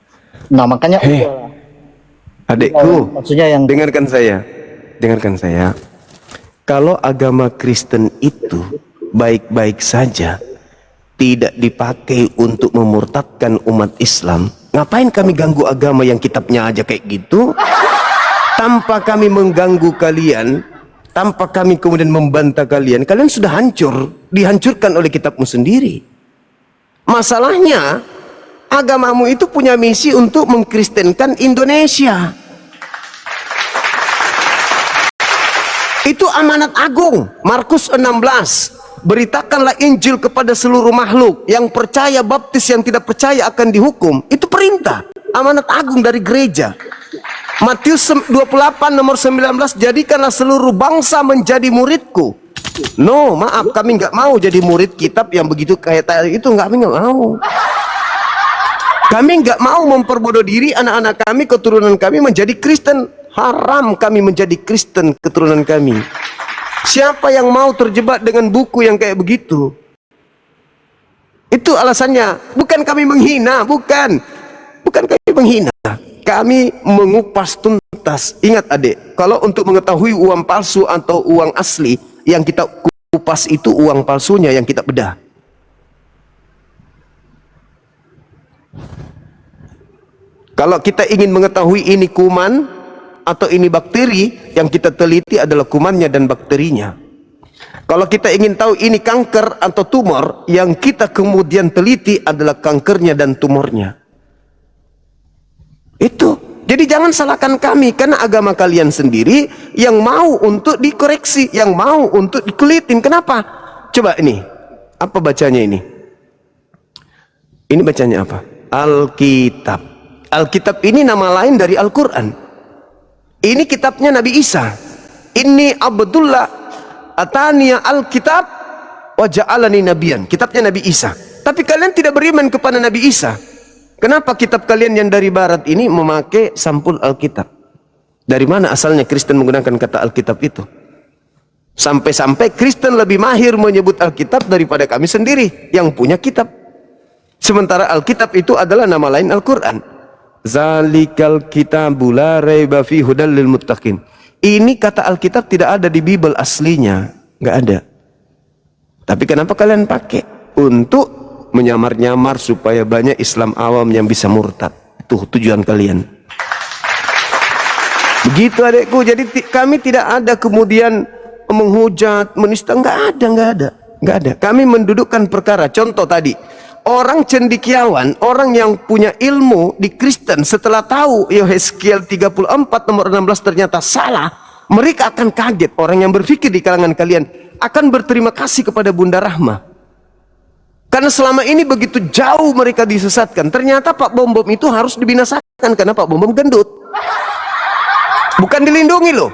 Nah, makanya udah. Adekku, Maksudnya yang dengarkan saya. Kalau agama Kristen itu baik-baik saja, tidak dipakai untuk memurtadkan umat Islam, ngapain kami ganggu agama yang kitabnya aja kayak gitu? Tanpa kami mengganggu kalian, tanpa kami kemudian membantah kalian, kalian sudah hancur, dihancurkan oleh kitabmu sendiri. Masalahnya, agamamu itu punya misi untuk mengkristenkan Indonesia. Itu amanat agung. Markus 16. Beritakanlah Injil kepada seluruh makhluk. Yang percaya baptis, yang tidak percaya akan dihukum. Itu perintah. Amanat agung dari gereja. Matius 28 nomor 19. Jadikanlah seluruh bangsa menjadi muridku. No, maaf, kami nggak mau jadi murid kitab yang begitu kayak tadi itu. Kami nggak mau. Kami nggak mau memperbodoh diri anak-anak kami, keturunan kami menjadi Kristen. Haram kami menjadi Kristen keturunan kami. Siapa yang mau terjebak dengan buku yang kayak begitu? Itu alasannya. Bukan kami menghina, bukan kami menghina. Kami mengupas tuntas. Ingat adik, kalau untuk mengetahui uang palsu atau uang asli, yang kita kupas itu uang palsunya, yang kita bedah. Kalau kita ingin mengetahui ini kuman atau ini bakteri, yang kita teliti adalah kumannya dan bakterinya. Kalau kita ingin tahu ini kanker atau tumor, yang kita kemudian teliti adalah kankernya dan tumornya. Itu. Jadi jangan salahkan kami, karena agama kalian sendiri yang mau untuk dikoreksi, yang mau untuk dikulitin. Kenapa? Coba ini, apa bacanya ini? Ini bacanya apa? Alkitab. Alkitab ini nama lain dari Al-Quran. Ini kitabnya Nabi Isa. Ini Abdullah ataniya Alkitab wa ja'alani nabiyan. Kitabnya Nabi Isa. Tapi kalian tidak beriman kepada Nabi Isa. Kenapa kitab kalian yang dari barat ini memakai sampul Alkitab? Dari mana asalnya Kristen menggunakan kata Alkitab itu? Sampai-sampai Kristen lebih mahir menyebut Alkitab daripada kami sendiri yang punya kitab. Sementara Alkitab itu adalah nama lain Al-Quran. Zalikal kitabu la raiba fihi hudal lil muttaqin. Ini kata Alkitab tidak ada di Bible aslinya, nggak ada. Tapi kenapa kalian pakai? Untuk menyamar-nyamar supaya banyak Islam awam yang bisa murtad. Itu tujuan kalian. Begitu adekku. Jadi kami tidak ada kemudian menghujat, menista, nggak ada. Kami mendudukkan perkara. Contoh tadi, orang cendekiawan, orang yang punya ilmu di Kristen, setelah tahu Yehezkiel 34 nomor 16 ternyata salah, mereka akan kaget. Orang yang berpikir di kalangan kalian, akan berterima kasih kepada Bunda Rahma. Karena selama ini begitu jauh mereka disesatkan. Ternyata Pak Bom Bom itu harus dibinasakan karena Pak Bom Bom gendut. Bukan dilindungi loh.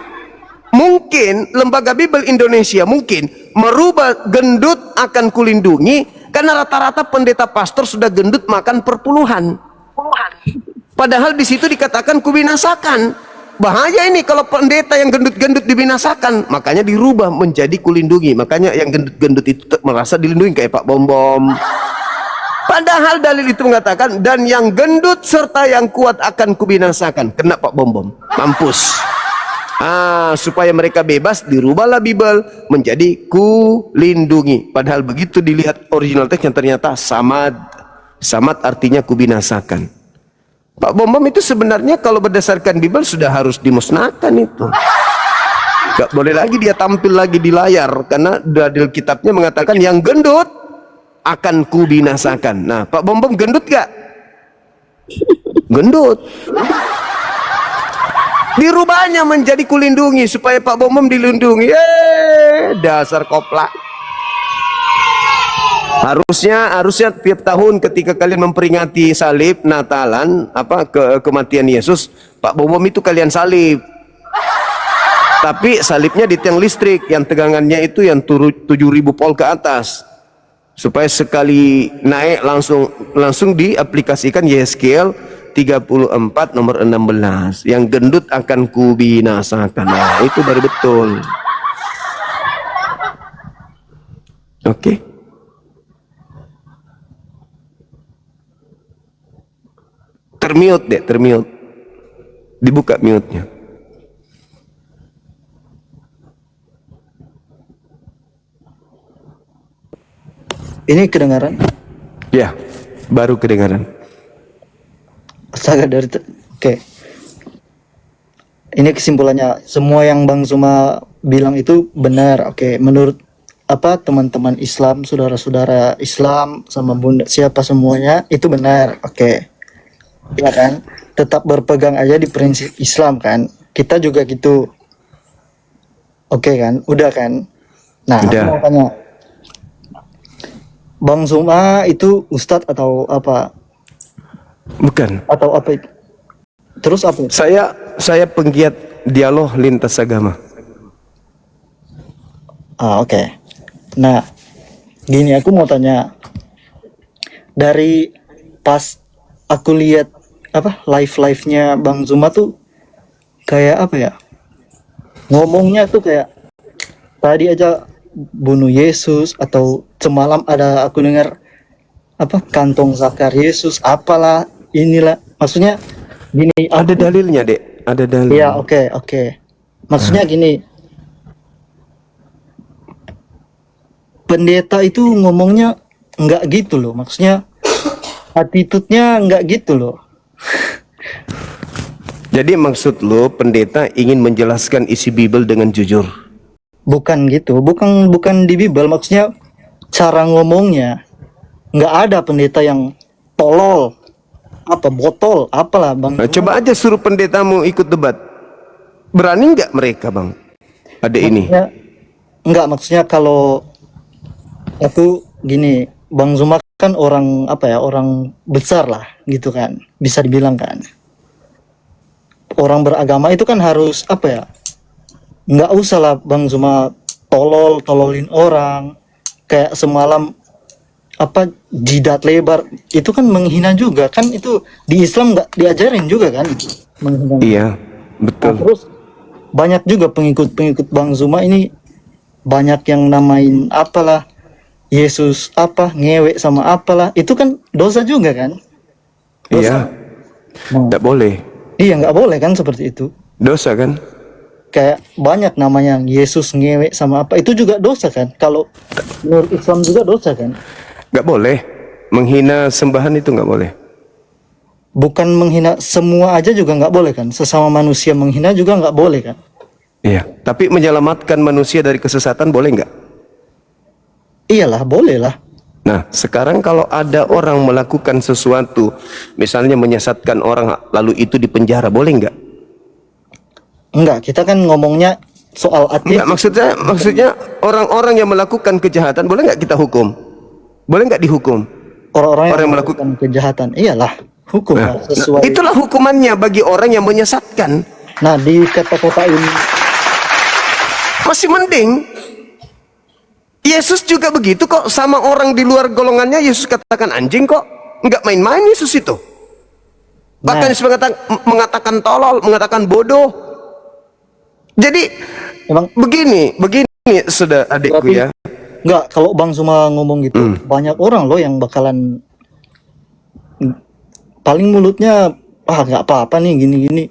Mungkin Lembaga Bible Indonesia mungkin merubah gendut akan kulindungi karena rata-rata pendeta pastor sudah gendut makan perpuluhan. Padahal di situ dikatakan kubinasakan. Bahaya ini kalau pendeta yang gendut-gendut dibinasakan. Makanya dirubah menjadi kulindungi. Makanya yang gendut-gendut itu merasa dilindungi kayak Pak Bom Bom. Padahal dalil itu mengatakan dan yang gendut serta yang kuat akan kubinasakan. Kena Pak Bom Bom. Mampus. Supaya mereka bebas dirubahlah Bible menjadi kulindungi. Padahal begitu dilihat original teksnya ternyata samad. Samad artinya kubinasakan. Pak Bom Bom itu sebenarnya kalau berdasarkan Bible sudah harus dimusnahkan itu. Gak boleh lagi dia tampil lagi di layar karena dalil kitabnya mengatakan yang gendut akan kubinasakan. Nah, Pak Bom Bom gendut gak? Gendut. Dirubahnya menjadi kulindungi supaya Pak Bom Bom dilindungi. Dasar koplak. Harusnya tiap tahun ketika kalian memperingati salib Natalan kematian Yesus, Pak Bom Bom itu kalian salib. Tapi salibnya di tiang listrik yang tegangannya itu yang 7.000 volt ke atas. Supaya sekali naik langsung diaplikasikan Yeskel 34 nomor 16. Yang gendut akan kubinasakan. Nah, itu baru betul. Oke. Termute deh, termute. Dibuka mute-nya. Ini kedengaran? Ya, baru kedengaran. Astaga Oke. Ini kesimpulannya, semua yang Bang Zuma bilang itu benar. Oke, menurut teman-teman Islam, saudara-saudara Islam sama bunda siapa semuanya itu benar. Oke. Ya kan, tetap berpegang aja di prinsip Islam kan. Kita juga gitu. Oke kan, udah kan. Nah, udah. Aku mau tanya, Bang Zuma itu ustadz atau apa? Bukan. Atau apa itu? Terus apa? Saya penggiat dialog lintas agama. Oke. Nah, gini aku mau tanya, dari pas aku lihat live-nya Bang Zuma tuh kayak apa ya, ngomongnya tuh kayak tadi aja bunuh Yesus, atau semalam ada aku dengar kantong zakar Yesus apalah inilah, maksudnya gini, ada dalilnya dek, ada dalil. Ya oke. Maksudnya gini, pendeta itu ngomongnya nggak gitu loh, maksudnya attitude-nya nggak gitu loh. Jadi maksud lo pendeta ingin menjelaskan isi Bible dengan jujur? Bukan gitu, bukan di Bible, maksudnya cara ngomongnya. Nggak ada pendeta yang tolol, botol, apalah Bang. Nah, coba aja suruh pendetamu ikut debat. Berani nggak mereka Bang? Ada ini? Nggak, maksudnya kalau aku gini, Bang Zuma kan orang orang besar lah gitu kan, bisa dibilang kan. Orang beragama itu kan harus nggak usah lah Bang Zuma tololin orang kayak semalam jidat lebar, itu kan menghina juga kan, itu di Islam nggak diajarin juga kan menghina. Iya, betul. Nah, terus banyak juga pengikut Bang Zuma ini, banyak yang namain Yesus ngewek sama apalah, itu kan dosa juga kan? Dosa. Iya, tidak boleh. Iya, nggak boleh kan seperti itu. Dosa kan? Kayak banyak namanya Yesus ngewek sama itu juga dosa kan? Kalau menurut Islam juga dosa kan? Nggak boleh. Menghina sembahan itu nggak boleh. Bukan menghina semua aja juga nggak boleh kan? Sesama manusia menghina juga nggak boleh kan? Iya, tapi menyelamatkan manusia dari kesesatan boleh nggak? Iyalah, boleh lah. Nah, sekarang kalau ada orang melakukan sesuatu, misalnya menyesatkan orang, lalu itu dipenjara, boleh nggak? Enggak, kita kan ngomongnya soal ateis. Enggak, maksudnya orang-orang yang melakukan kejahatan boleh nggak kita hukum? Boleh nggak dihukum? Orang-orang Orang yang yang melakukan kejahatan, iyalah hukum lah, sesuai. Itulah hukumannya bagi orang yang menyesatkan. Nah, di kata-kata ini Masih mending. Yesus juga begitu kok, sama orang di luar golongannya Yesus katakan anjing kok. Nggak main-main Yesus itu. Bahkan Nah. Yesus mengatakan tolol, mengatakan bodoh. Jadi emang begini saudara adikku berarti ya. enggak, kalau Bang Zuma ngomong gitu, banyak orang loh yang bakalan paling mulutnya nggak apa-apa nih gini-gini.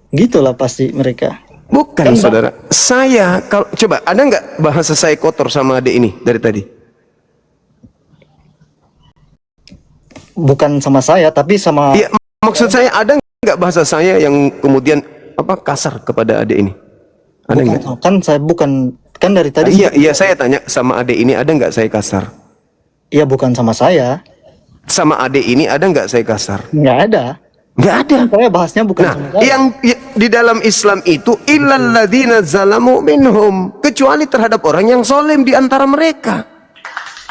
Gitulah pasti mereka. Bukan saudara. Saya kalau coba ada nggak bahasa saya kotor sama adik ini dari tadi? Bukan sama saya, tapi sama Iya, maksud saya ada nggak bahasa saya yang kemudian kasar kepada adik ini? Ada nggak? kan saya bukan kan dari tadi. Iya, saya tanya sama adik ini ada nggak saya kasar? Iya, bukan sama saya. Sama adik ini ada nggak saya kasar? Nggak ada. Nggak ada. Saya bahasnya bukan Nah, sama saya. yang di dalam Islam itu illalladzina zalamu minhum, kecuali terhadap orang yang zalim di antara mereka.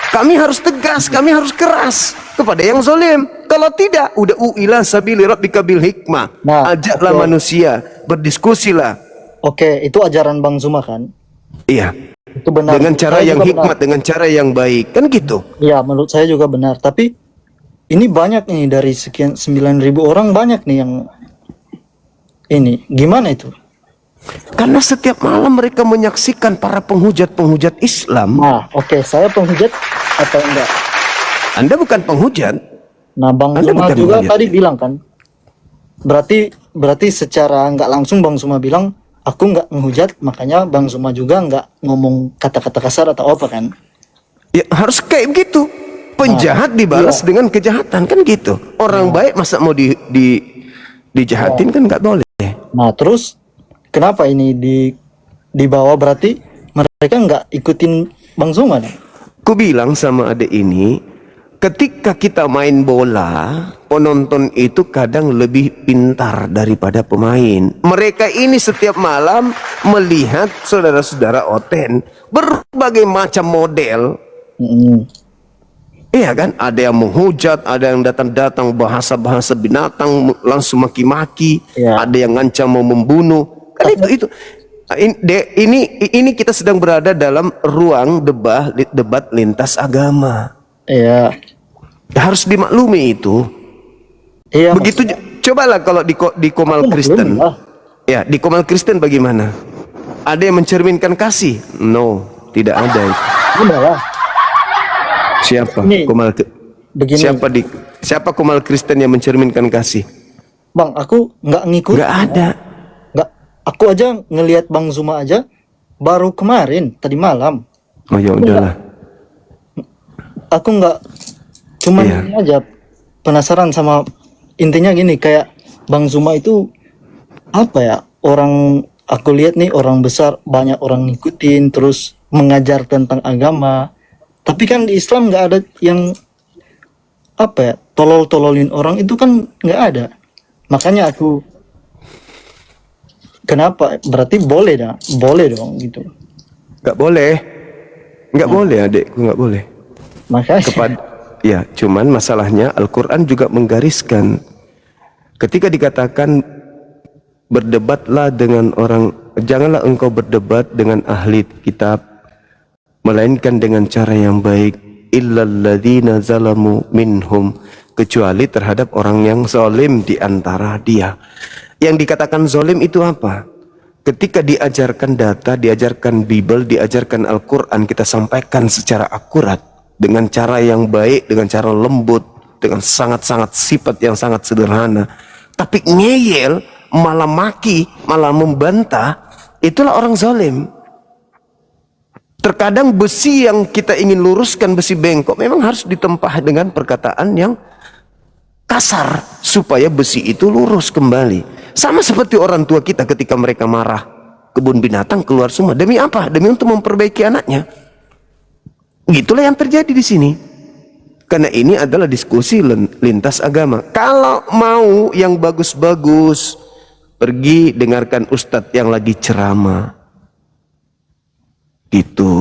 Kami harus tegas, kami harus keras kepada yang zalim. Kalau tidak, udah ila sabili rabbika bil hikmah. Nah, Ajaklah oke. manusia, berdiskusilah. Oke, itu ajaran Bang Zuma kan? Iya. Itu benar. Dengan cara Saya yang juga hikmat, benar. dengan cara yang baik, kan gitu. Iya, menurut saya juga benar. Tapi ini banyak nih, dari sekian 9.000 orang banyak nih yang ini. Gimana itu? Karena setiap malam mereka menyaksikan para penghujat-penghujat Islam. Nah, oke, saya penghujat atau enggak? Anda bukan penghujat. Nah, Bang Anda Zuma bukan juga penghujat. tadi bilang kan, berarti secara nggak langsung Bang Zuma bilang aku nggak menghujat, makanya Bang Zuma juga nggak ngomong kata-kata kasar atau apa kan? Ya harus kayak begitu. Penjahat dibalas dengan kejahatan, kan gitu. Orang baik masa mau dijahatin, kan nggak boleh. Nah, terus kenapa ini dibawa, berarti mereka nggak ikutin Bang Zuma dong? Ku bilang sama adik ini, ketika kita main bola, penonton itu kadang lebih pintar daripada pemain. Mereka ini setiap malam melihat saudara-saudara Oten berbagai macam model. Iya kan, ada yang menghujat, ada yang datang-datang bahasa-bahasa binatang langsung maki-maki, Ya. ada yang ngancam mau membunuh. Kan itu ini kita sedang berada dalam ruang debat lintas agama. Iya, Harus dimaklumi itu. iya. Begitu cobalah kalau di Komal Aku Kristen. maklumi lah. Ya, di Komal Kristen bagaimana? Ada yang mencerminkan kasih? No, tidak ada itu. Udah lah. Siapa Ini, begini. siapa Komal Kristen yang mencerminkan kasih? Bang, aku nggak ngikut. Nggak ada. Nggak, aku aja ngelihat Bang Zuma aja baru kemarin tadi malam. Oh ya udahlah. Aku nggak, cuman Iya. ini aja penasaran sama, intinya gini, kayak Bang Zuma itu apa ya, orang, aku lihat nih orang besar, banyak orang ngikutin, terus mengajar tentang agama. Tapi kan di Islam nggak ada yang apa ya, tolol-tololin orang, itu kan nggak ada. Makanya aku, kenapa? Berarti boleh dong gitu. Nggak boleh. Nggak boleh adikku, nggak boleh. Makanya. Ya, cuman masalahnya Al-Quran juga menggariskan ketika dikatakan berdebatlah dengan orang, janganlah engkau berdebat dengan ahli kitab melainkan dengan cara yang baik, illalladzina zalamu minhum, kecuali terhadap orang yang zalim di antara dia. Yang dikatakan zalim itu apa? Ketika diajarkan data, diajarkan Bible, diajarkan Al-Quran, kita sampaikan secara akurat, dengan cara yang baik, dengan cara lembut, dengan sangat-sangat sifat yang sangat sederhana. Tapi ngeyel, malah maki, malah membantah, itulah orang zalim. Terkadang besi yang kita ingin luruskan, besi bengkok, memang harus ditempah dengan perkataan yang kasar, supaya besi itu lurus kembali. Sama seperti orang tua kita ketika mereka marah, kebun binatang keluar semua. Demi apa? Demi untuk memperbaiki anaknya. Gitulah yang terjadi di sini. Karena ini adalah diskusi lintas agama. Kalau mau yang bagus-bagus, pergi dengarkan ustadz yang lagi ceramah. Gitu.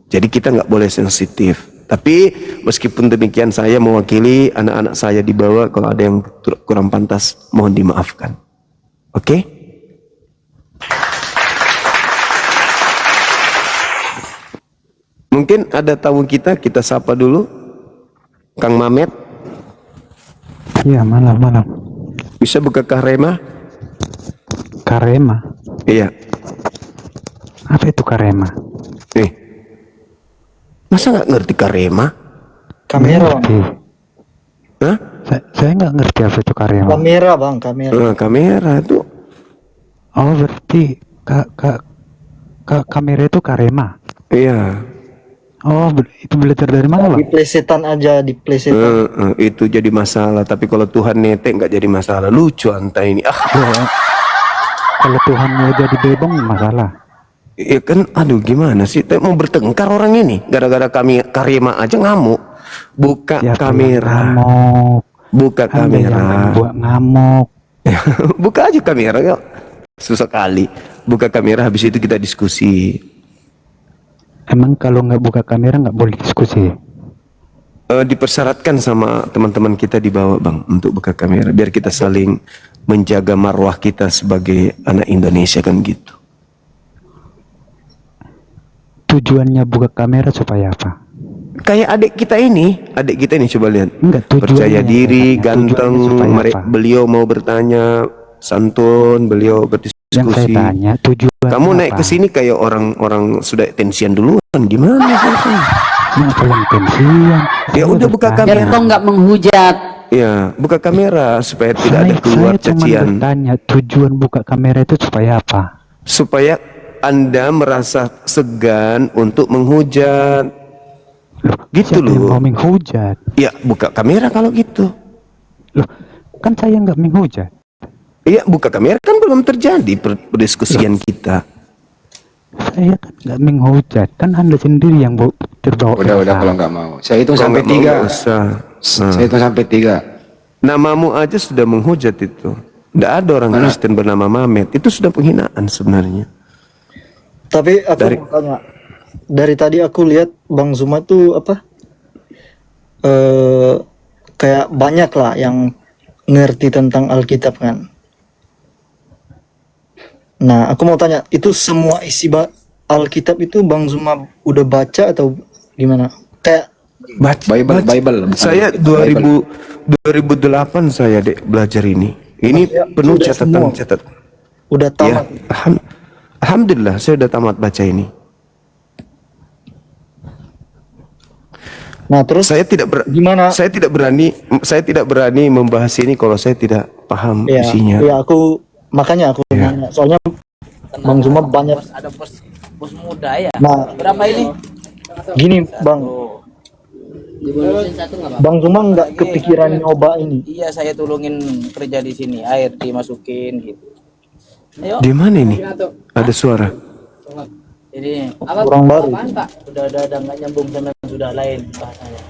Jadi kita nggak boleh sensitif. Tapi meskipun demikian saya mewakili anak-anak saya di bawah, kalau ada yang kurang pantas mohon dimaafkan. Oke? Mungkin ada tamu kita sapa dulu. Kang Mamet, Iya, malam. bisa buka Karema? Karema. Iya. Apa itu karema? Masa nggak ngerti Karema? Kamera, Ngerti. Hah? Saya nggak ngerti apa itu karema. kamera bang, kamera. Kamera tuh. Oh, berarti kamera itu karema. Iya. Oh, itu belajar dari mana, Di Bang? plesetan aja, di plesetan. Itu jadi masalah. Tapi kalau Tuhan netek nggak jadi masalah. Lucu anta ini. Kalau Tuhan mau jadi bebong masalah. Ya kan, aduh gimana sih? Mau bertengkar orang ini. Gara-gara kami Karema aja ngamuk. Buka Ya, kamera. ngamuk. Buka Anda kamera. yang buat ngamuk. Buka aja kamera yuk. Susah kali. Buka kamera, habis itu kita diskusi. Emang kalau nggak buka kamera nggak boleh diskusi? Dipersyaratkan sama teman-teman kita di bawah bang untuk buka kamera biar kita saling menjaga marwah kita sebagai anak Indonesia kan gitu. Tujuannya buka kamera supaya apa? Kayak adik kita ini coba lihat. Enggak, tujuannya Percaya yang diri, saya tanya. ganteng, Tujuannya supaya apa? beliau mau bertanya, santun, beliau Yang saya berdiskusi. tanya tujuan Kamu naik ke sini kayak orang sudah tensian duluan, gimana? Yang paling pensiun. Ya udah buka Biar kamera. kau nggak menghujat. Ya, buka kamera supaya tidak ada keluar Saya cuma cacian. bertanya tujuan buka kamera itu supaya apa? Supaya Anda merasa segan untuk menghujat. Gitu Siapa yang mau loh. menghujat? Ya, buka kamera kalau gitu. Loh, kan saya nggak menghujat. Iya, buka kamera kan belum terjadi perdiskusian kita. Saya kan nggak menghujat. Kan Anda sendiri yang terbawa. Udah perasaan. kalau nggak mau. Saya hitung Kalau sampai nggak mau, 3. nggak usah. Saya hitung sampai 3. Namamu aja sudah menghujat itu. Tidak ada orang Kristen bernama Mamet. Itu sudah penghinaan sebenarnya. Tapi aku mau tanya, dari tadi aku lihat Bang Zuma tuh apa? Kayak banyak lah yang ngerti tentang Alkitab kan. Nah, aku mau tanya, itu semua isi Alkitab itu Bang Zuma udah baca atau gimana? Kayak Bible. bukan Saya Bible. 2008 saya dek belajar ini. Ini Maksudnya penuh sudah semua? catatan. udah Ya, tamat. alhamdulillah saya udah tamat baca ini. Nah, terus gimana? Saya tidak berani membahas ini kalau saya tidak paham Ya, isinya. ya makanya aku nanya. Soalnya Bang Zuma banyak. Ada bos muda ya. Nah, Berapa ini? gini Bang, Dibonusin satu nggak apa? Bang Zuma nggak kepikiran nyoba ini. Iya, saya tolongin kerja di sini, air dimasukin gitu. Ayo. Di mana ini? Ada suara. Jadi Kurang baru. udah nggak nyambung sama yang sudah lain bahasanya.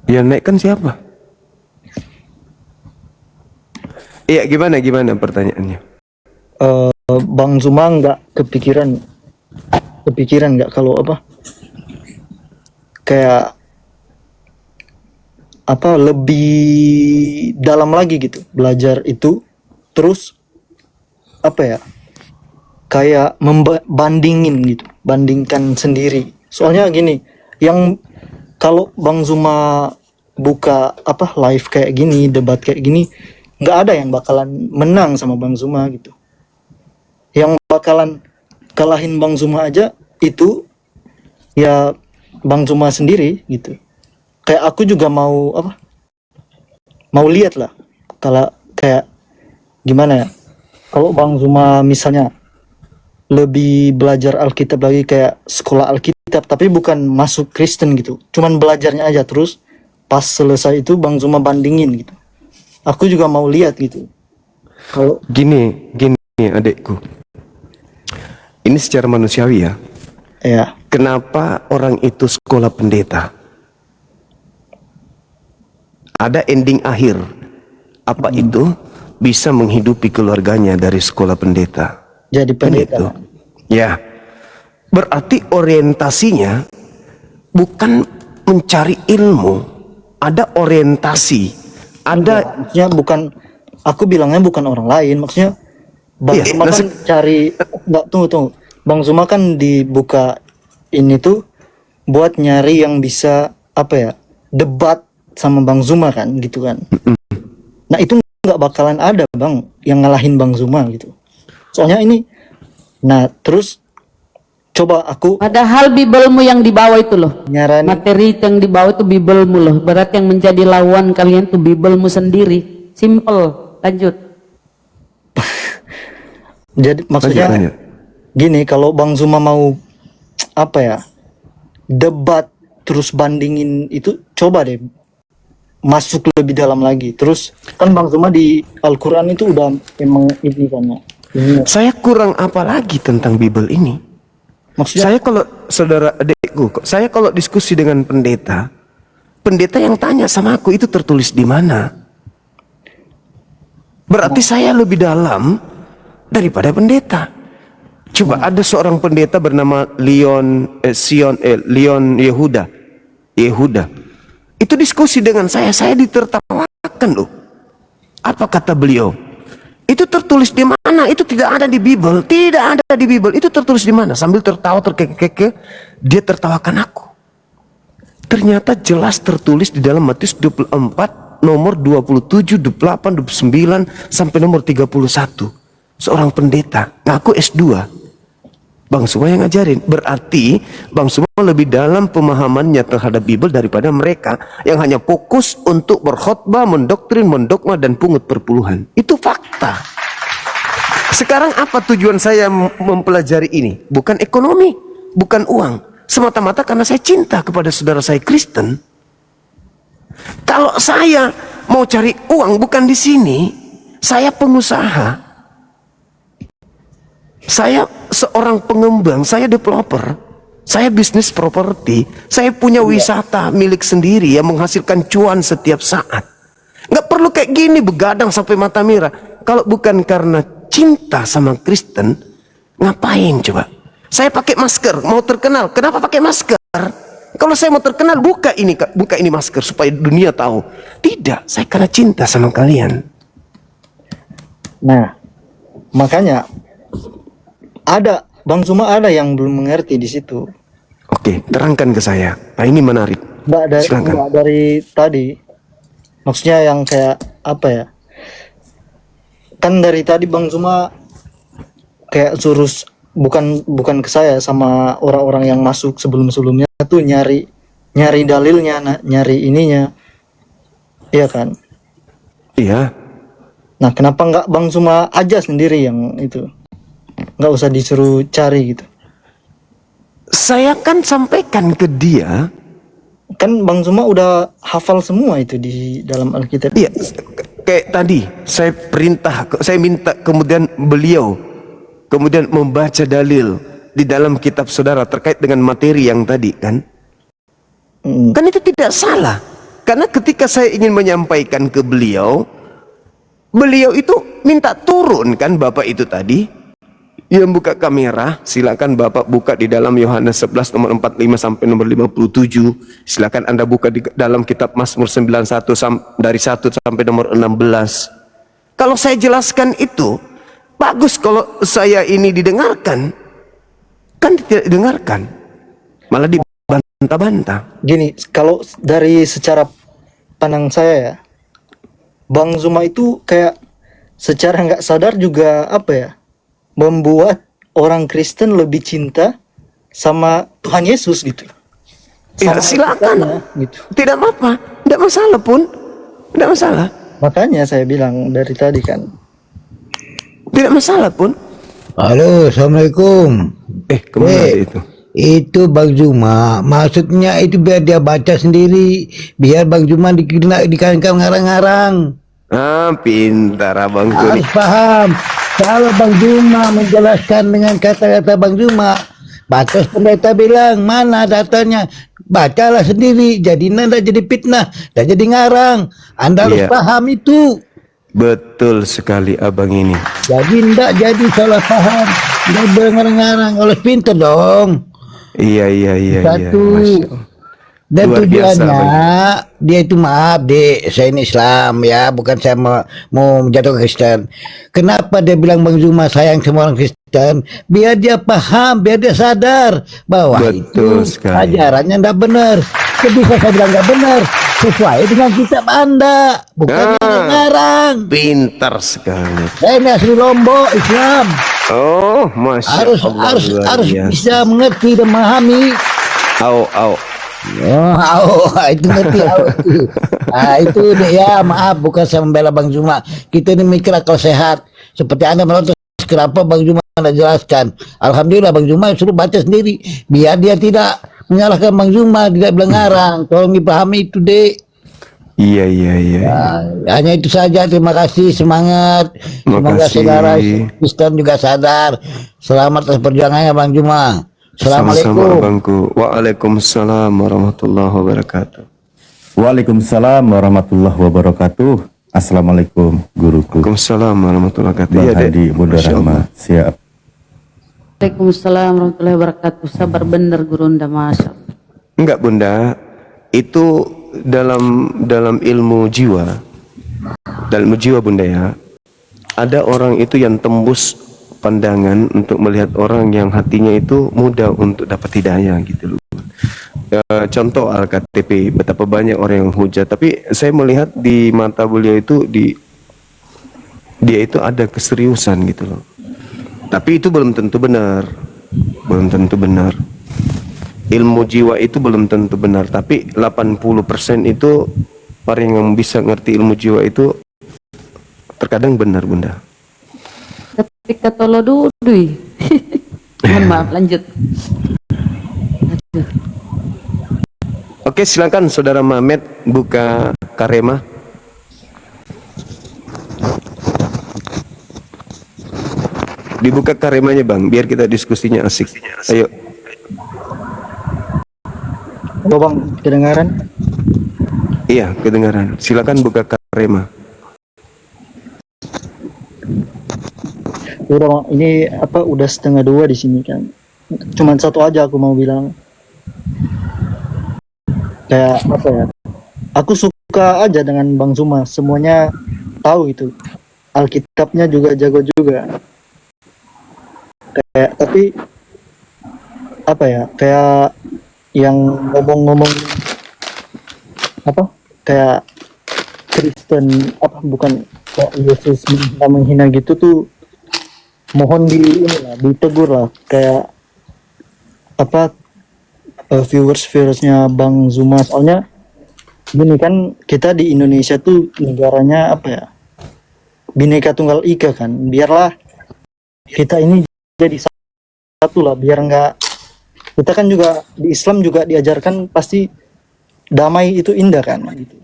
Yang naik kan siapa? Iya, gimana pertanyaannya? Bang Zuma nggak kepikiran nggak kalau apa? Kayak apa lebih dalam lagi gitu belajar itu, terus apa ya? Kayak bandingin gitu, bandingkan sendiri. Soalnya gini, yang kalau Bang Zuma buka apa live kayak gini, debat kayak gini, nggak ada yang bakalan menang sama Bang Zuma gitu. Yang bakalan kalahin Bang Zuma aja itu ya Bang Zuma sendiri gitu. Kayak aku juga mau apa? Mau lihat lah kalau kayak gimana ya? Kalau Bang Zuma misalnya lebih belajar Alkitab lagi kayak sekolah Alkitab tapi bukan masuk Kristen gitu. Cuman belajarnya aja, terus pas selesai itu Bang Zuma bandingin gitu. Aku juga mau lihat gitu. Kalau Gini adekku. Ini secara manusiawi ya. ya, Kenapa orang itu sekolah pendeta? Ada ending akhir. Apa itu? Bisa menghidupi keluarganya dari sekolah pendeta. jadi Kan pendeta. itu. Ya. Berarti orientasinya bukan mencari ilmu, ada orientasi, ada Maksudnya bukan, aku bilangnya bukan orang lain, maksudnya Bang Iya, Zuma kan cari, nggak, tunggu, Bang Zuma kan dibuka ini tuh buat nyari yang bisa apa ya, debat sama Bang Zuma kan, gitu kan. Nah itu nggak bakalan ada Bang yang ngalahin Bang Zuma gitu. Soalnya ini, nah terus coba aku Padahal Bibelmu yang dibawa itu loh. nyaranin, Materi itu yang dibawa itu Bibelmu loh. Berarti yang menjadi lawan kalian tuh Bibelmu sendiri. Simple. Lanjut. jadi maksudnya Lanjut. gini, kalau Bang Zuma mau apa ya, debat terus bandingin itu, coba deh masuk lebih dalam lagi. Terus kan Bang Zuma di Al-Quran itu udah emang ini kan ya, ini, saya kurang apa lagi tentang Bible ini. maksudnya Saya kalau saudara adikku, saya kalau diskusi dengan pendeta, pendeta yang tanya sama aku itu tertulis di mana. Berarti saya lebih dalam daripada pendeta. Coba ada seorang pendeta bernama Leon Yehuda. Itu diskusi dengan saya ditertawakan loh. Apa kata beliau? Itu tertulis di mana? Itu tidak ada di Bible. Tidak ada di Bible. Itu tertulis di mana? Sambil tertawa terkekeh, dia tertawakan aku. Ternyata jelas tertulis di dalam Matius 24 nomor 27, 28, 29 sampai nomor 31. Seorang pendeta ngaku S2. Bang Zuma yang ngajarin. Berarti Bang Zuma lebih dalam pemahamannya terhadap Bible daripada mereka yang hanya fokus untuk berkhotbah, mendoktrin, mendogma dan pungut perpuluhan. Itu fakta. Sekarang apa tujuan saya mempelajari ini? Bukan ekonomi, bukan uang. Semata-mata karena saya cinta kepada saudara saya Kristen. Kalau saya mau cari uang bukan di sini, saya pengusaha. Saya seorang pengembang, saya developer, saya bisnis properti, saya punya wisata milik sendiri yang menghasilkan cuan setiap saat. Nggak perlu kayak gini begadang sampai mata merah. Kalau bukan karena cinta sama Kristen, ngapain coba? Saya pakai masker, mau terkenal. Kenapa pakai masker? Kalau saya mau terkenal, buka ini masker supaya dunia tahu. Tidak, saya karena cinta sama kalian. nah makanya ada Bang Zuma ada yang belum mengerti di situ. Oke, terangkan ke saya. Nah, ini menarik. Silakan. Mbak dari tadi, maksudnya yang kayak apa ya? Kan dari tadi Bang Zuma kayak suruh, bukan ke saya, sama orang-orang yang masuk sebelumnya tuh nyari dalilnya, nyari ininya, iya kan? Iya. Nah kenapa nggak Bang Zuma aja sendiri yang itu, nggak usah disuruh cari gitu? Saya kan sampaikan ke dia. Kan Bang Zuma udah hafal semua itu di dalam Alkitab. Iya, kayak tadi saya minta kemudian beliau kemudian membaca dalil di dalam kitab saudara terkait dengan materi yang tadi kan. Kan itu tidak salah. Karena ketika saya ingin menyampaikan ke beliau, beliau itu minta turun kan Bapak itu tadi. Yang buka kamera, silakan Bapak buka di dalam Yohanes 11 nomor 45 sampai nomor 57. Silakan Anda buka di dalam kitab Mazmur 91 dari 1 sampai nomor 16. Kalau saya jelaskan itu, bagus kalau saya ini didengarkan. Kan tidak didengarkan. Malah dibantah-bantah. Gini, kalau dari secara pandang saya ya, Bang Zuma itu kayak secara nggak sadar juga apa ya, membuat orang Kristen lebih cinta sama Tuhan Yesus gitu. Ya, Sama silakan. Tuhannya, gitu. Tidak apa-apa, tidak masalah pun, tidak masalah, Makanya saya bilang dari tadi kan. tidak masalah pun. Halo, Assalamualaikum. Kemana Eh, itu? Itu Bang Zuma, maksudnya itu biar dia baca sendiri, biar Bang Zuma dikasih ngarang-ngarang. Pintar Abang Kuni. Harus paham, kalau Bang Zuma menjelaskan dengan kata-kata Bang Zuma, batas pendeta bilang, mana datanya? Bacalah sendiri, jadi nanda jadi fitnah, dan jadi ngarang. Anda harus Iya. paham itu. Betul sekali abang ini. Jadi ndak jadi salah paham. Ndak dengar-dengaran. Kalau pinter dong. Iya. Satu. Masya Allah. Dan Luar biasa, tujuannya dia itu, maaf dek, saya ini Islam ya, bukan saya mau menjatuh Kristen. Kenapa dia bilang Bang Zuma sayang sama orang Kristen? Biar dia paham, biar dia sadar bahwa Betul itu sekali. ajarannya tidak benar. Jadi bisa saya bilang nggak benar sesuai dengan kitab Anda, bukan yang ngarang. Pintar sekali. Saya ini asli Lombok, Islam. Oh, masya Allah. Harus bisa mengerti dan memahami. Au. Itu ngerti. Itu deh ya, maaf bukan saya membela Bang Zuma. Kita ini mikir akal sehat. Seperti Anda menonton, kenapa Bang Zuma Anda jelaskan. Alhamdulillah Bang Zuma suruh baca sendiri. Biar dia tidak menyalahkan Bang Zuma, tidak bilang ngarang. Tolong dipahami itu dek. Iya. Hanya itu saja, terima kasih, semangat. Semoga Makasih. saudara Kristen juga sadar. Selamat atas perjuangannya Bang Zuma. Sama-sama Assalamualaikum. abangku. Waalaikumsalam warahmatullahi wabarakatuh. Waalaikumsalam warahmatullahi wabarakatuh. Assalamualaikum guruku. Waalaikumsalam warahmatullahi wabarakatuh. Bang Iya, Dek. Hadi, Bunda Masya Allah. Rahma, siap. Waalaikumsalam warahmatullahi wabarakatuh. Sabar bener Gurunda, Masya Allah. Enggak Bunda, itu dalam ilmu jiwa. Dalam ilmu jiwa Bunda ya. Ada orang itu yang tembus pandangan untuk melihat orang yang hatinya itu mudah untuk dapat hidayah gitu loh. Contoh Al-KTP, betapa banyak orang yang hujat, tapi saya melihat di mata beliau itu dia itu ada keseriusan gitu loh. Tapi itu belum tentu benar. Ilmu jiwa itu belum tentu benar, tapi 80% itu orang yang bisa ngerti ilmu jiwa itu terkadang benar Bunda. Tapi kata lo dudui. Mohon maaf, lanjut. Oke, silakan Saudara Mamet buka Karema. Dibuka Karemanya Bang, biar kita diskusinya asik. Ayo. Oh, Bang, kedengaran? Iya, kedengaran. Silakan buka Karema. Udah Bang, ini udah 1:30 di sini kan. Cuman satu aja aku mau bilang. Kayak apa ya? Aku suka aja dengan Bang Zuma, semuanya tahu itu. Alkitabnya juga jago juga. Kayak tapi apa ya? Kayak yang ngomong-ngomong kayak Kristen bukan kayak Yesus menghina gitu tuh, mohon ditegur lah, kayak viewersnya Bang Zuma. Soalnya gini kan, kita di Indonesia tuh negaranya Bhinneka Tunggal Ika kan, biarlah kita ini jadi satu lah, biar nggak, kita kan juga di Islam juga diajarkan pasti damai itu indah kan gitu.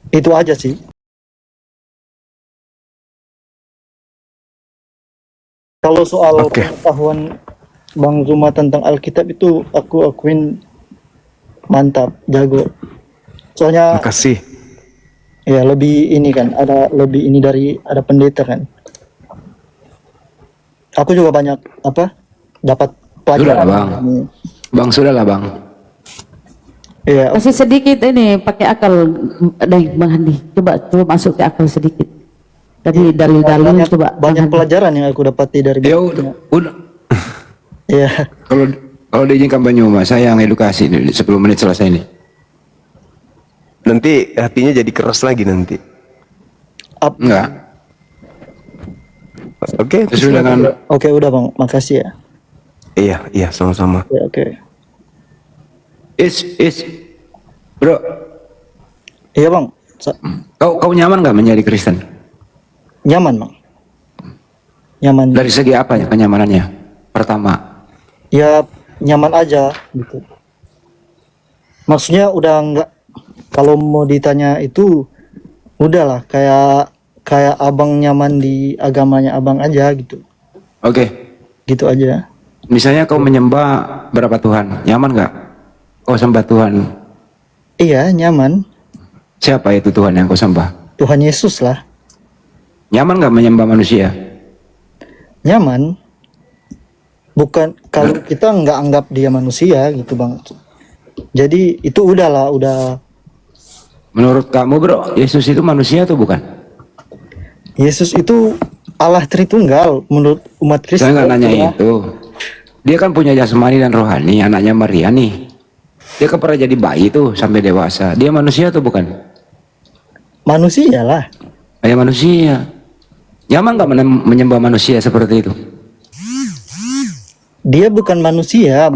Itu aja sih. Kalau soal pengetahuan Bang Zuma tentang Alkitab itu aku akuin mantap, jago. Soalnya Makasih. ya lebih ini kan, ada lebih ini dari ada pendeta kan. Aku juga banyak dapat pelajaran. Sudah lah, Bang. Bang, sudah lah Bang. Iya, Kasih sedikit ini pakai akal, Bang Handi. Coba masuk ke akal sedikit. Dari dalil-dalil coba. banyak pelajaran yang aku dapati dari Ya udah. Iya. Kalau diizinkan Bang Zuma, saya yang edukasi nih, 10 menit selesai ini. Nanti hatinya jadi keras lagi nanti. Enggak. Oke. Sesuai dengan Oke, udah Bang, makasih ya. Iya, sama-sama. Ya, oke. Bro, Iya Bang, kau nyaman nggak menjadi Kristen? nyaman Bang. Nyaman. Dari segi apa ya kenyamanannya? Pertama, Ya nyaman aja gitu. Maksudnya udah nggak, kalau mau ditanya itu udahlah kayak abang nyaman di agamanya abang aja gitu. oke. Gitu aja. Misalnya kau menyembah berapa Tuhan, nyaman nggak? Kau sembah Tuhan, Iya, nyaman. siapa itu Tuhan yang kau sembah? Tuhan Yesus lah. Nyaman nggak menyembah manusia? Nyaman. Bukan kalau kita nggak anggap dia manusia gitu bang. Jadi itu udahlah, udah. Menurut kamu bro, Yesus itu manusia atau bukan? Yesus itu Allah Tritunggal menurut umat Kristen. Saya nggak nanya ya. itu. Dia kan punya jasmani dan rohani, anaknya Maria nih. Dia kan pernah jadi bayi tuh sampai dewasa. Dia manusia atau bukan? Manusia lah. Kayak manusia. Nyaman nggak menyembah manusia seperti itu? Dia bukan manusia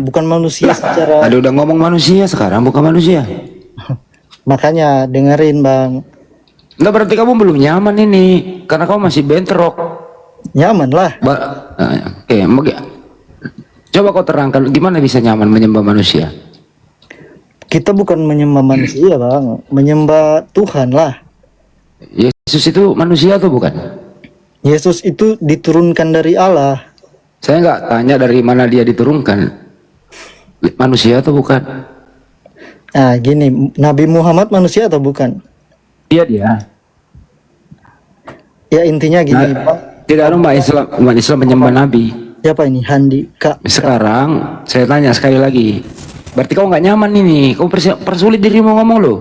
secara. Tadi udah ngomong manusia, sekarang bukan manusia. Makanya dengerin bang. Nah berarti kamu belum nyaman ini, karena kamu masih bentrok. Nyaman lah. Coba kau terangkan gimana bisa nyaman menyembah manusia? Kita bukan menyembah manusia bang, menyembah Tuhan lah. Yesus itu manusia atau bukan? Yesus itu diturunkan dari Allah. Saya nggak tanya dari mana dia diturunkan. Manusia atau bukan? Nah gini, Nabi Muhammad manusia atau bukan? Iya dia. Ya intinya gini bang. Tidak ada umat Islam menyembah Nabi. Siapa ini? Handi Kak. Sekarang saya tanya sekali lagi. Berarti kau nggak nyaman ini. Kau persulit dirimu ngomong loh.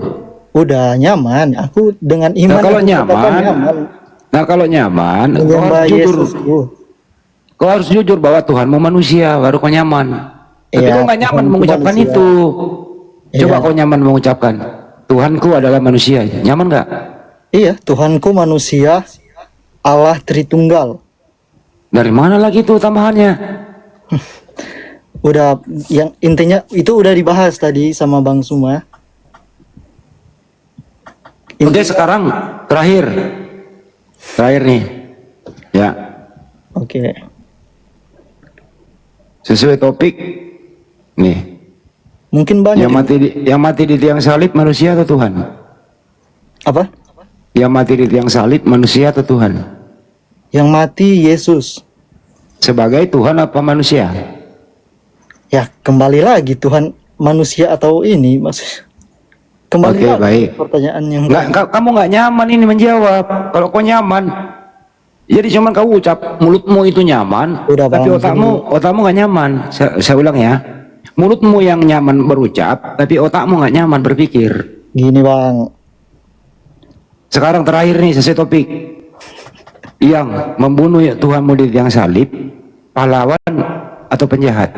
Udah nyaman. Aku dengan iman. Nah kalau aku katakan nyaman. Nah kalau nyaman, kau menyembah harus jujur. Yesus. Kau harus jujur bahwa Tuhanmu manusia, baru kau nyaman. Tapi Iya, kau nggak nyaman Tuhanku mengucapkan manusia. itu. Coba Iya. kau nyaman mengucapkan Tuhanku adalah manusia. Nyaman nggak? Iya, Tuhanku manusia, Allah Tritunggal. Dari mana lagi tuh tambahannya? Udah, yang intinya itu udah dibahas tadi sama Bang Suma. Oke sekarang terakhir nih, ya. Oke. Sesuai topik nih. Mungkin banyak. Yang mati di tiang salib manusia atau Tuhan? Apa? Yang mati di tiang salib manusia atau Tuhan? Yang mati Yesus. Sebagai Tuhan apa manusia? Ya, kembali lagi Tuhan manusia atau ini maksud. Kembali Oke, lagi baik. pertanyaan yang Kamu nggak nyaman ini menjawab. Kalau kau nyaman, jadi cuman kau ucap mulutmu itu nyaman, Udah, tapi Bang, otakmu nggak nyaman. Saya ulang ya, mulutmu yang nyaman berucap, tapi otakmu nggak nyaman berpikir. gini Bang. Sekarang terakhir nih sesuai topik. Yang membunuh Tuhanmu di tiang salib, pahlawan atau penjahat?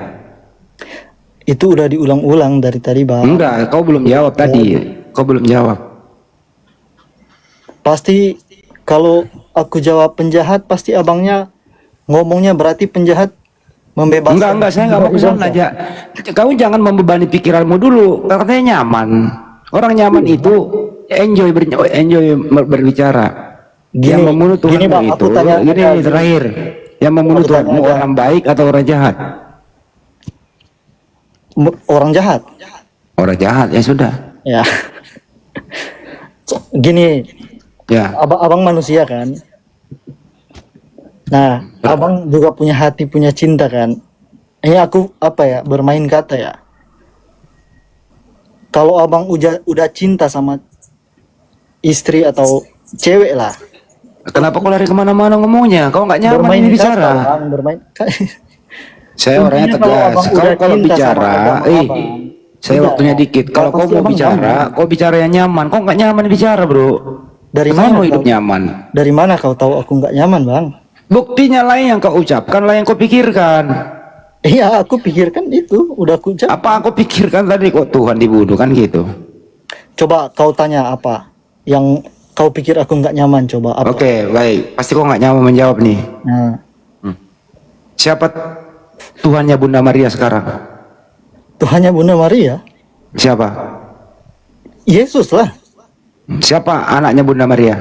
Itu udah diulang-ulang dari tadi Bang. Enggak, kau belum jawab tadi. Kau belum jawab. Pasti kalau aku jawab penjahat, pasti abangnya ngomongnya berarti penjahat membebaskan. Enggak, saya nggak mau ke sana aja. Kau jangan membebani pikiranmu dulu. Katanya nyaman. Orang nyaman itu enjoy berbicara. Yang membunuh Tuhan Bang, itu, aku tanya ini terakhir. Yang membunuh Aku Tuhanmu tanya, orang baik atau orang jahat? Orang jahat. Orang jahat ya sudah. Ya. Gini, Ya. abang manusia kan. Nah, abang juga punya hati, punya cinta kan. Ini aku bermain kata ya. Kalau abang udah cinta sama istri atau cewek lah. Kenapa kau lari kemana-mana ngomongnya? Kau nggak nyaman Bermain ini kata, bicara. Bang, bermain. Saya orangnya Intinya kalau tegas. abang Kau udah kalau cinta bicara, sama abang, saya Tidak. waktunya dikit. Kalau kau Pasti mau abang bicara, nyaman. kau bicara yang nyaman. Kau nggak nyaman bicara, bro. Dari Saya mana mau hidup kau- nyaman. Dari mana kau tahu aku nggak nyaman, Bang? Buktinya lain yang kau ucapkan, lain yang kau pikirkan. Iya, aku pikirkan itu, udah aku ucap. Apa aku pikirkan tadi kok Tuhan dibunuh kan gitu? Coba kau tanya apa yang kau pikir aku nggak nyaman, coba apa? Oke, baik. Pasti kau nggak nyaman menjawab nih. Nah, Siapa Tuhannya Bunda Maria sekarang? Tuhannya Bunda Maria, Siapa? Yesus lah, Siapa anaknya Bunda Maria?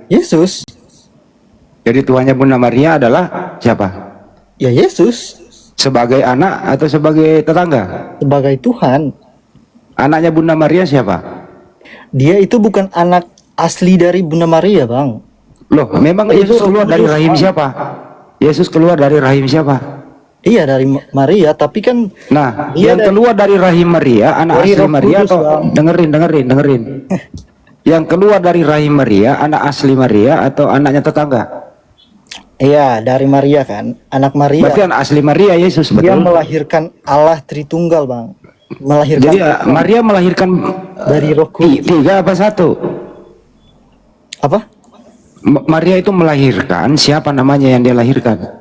Yesus. Jadi Tuhannya Bunda Maria adalah siapa? Ya Yesus Sebagai anak atau sebagai tetangga? sebagai Tuhan. Anaknya Bunda Maria siapa? Dia itu bukan anak asli dari Bunda Maria, Bang. Loh, memang Itu Yesus keluar dari Yesus, rahim Bang. siapa? Yesus keluar dari rahim siapa? Iya dari Maria, tapi kan Nah, Dia yang keluar dari rahim Maria, anak dari asli Roh Maria Kudus, atau Bang. dengerin. Yang keluar dari rahim Maria, anak asli Maria atau anaknya tetangga? Iya, dari Maria kan, anak Maria. Berarti anak asli Maria Yesus, Dia betul? melahirkan Allah Tritunggal, Bang. Melahirkan Jadi Maria melahirkan dari Roh Kudus. tiga apa satu? Apa? Maria itu melahirkan, siapa namanya yang dia lahirkan?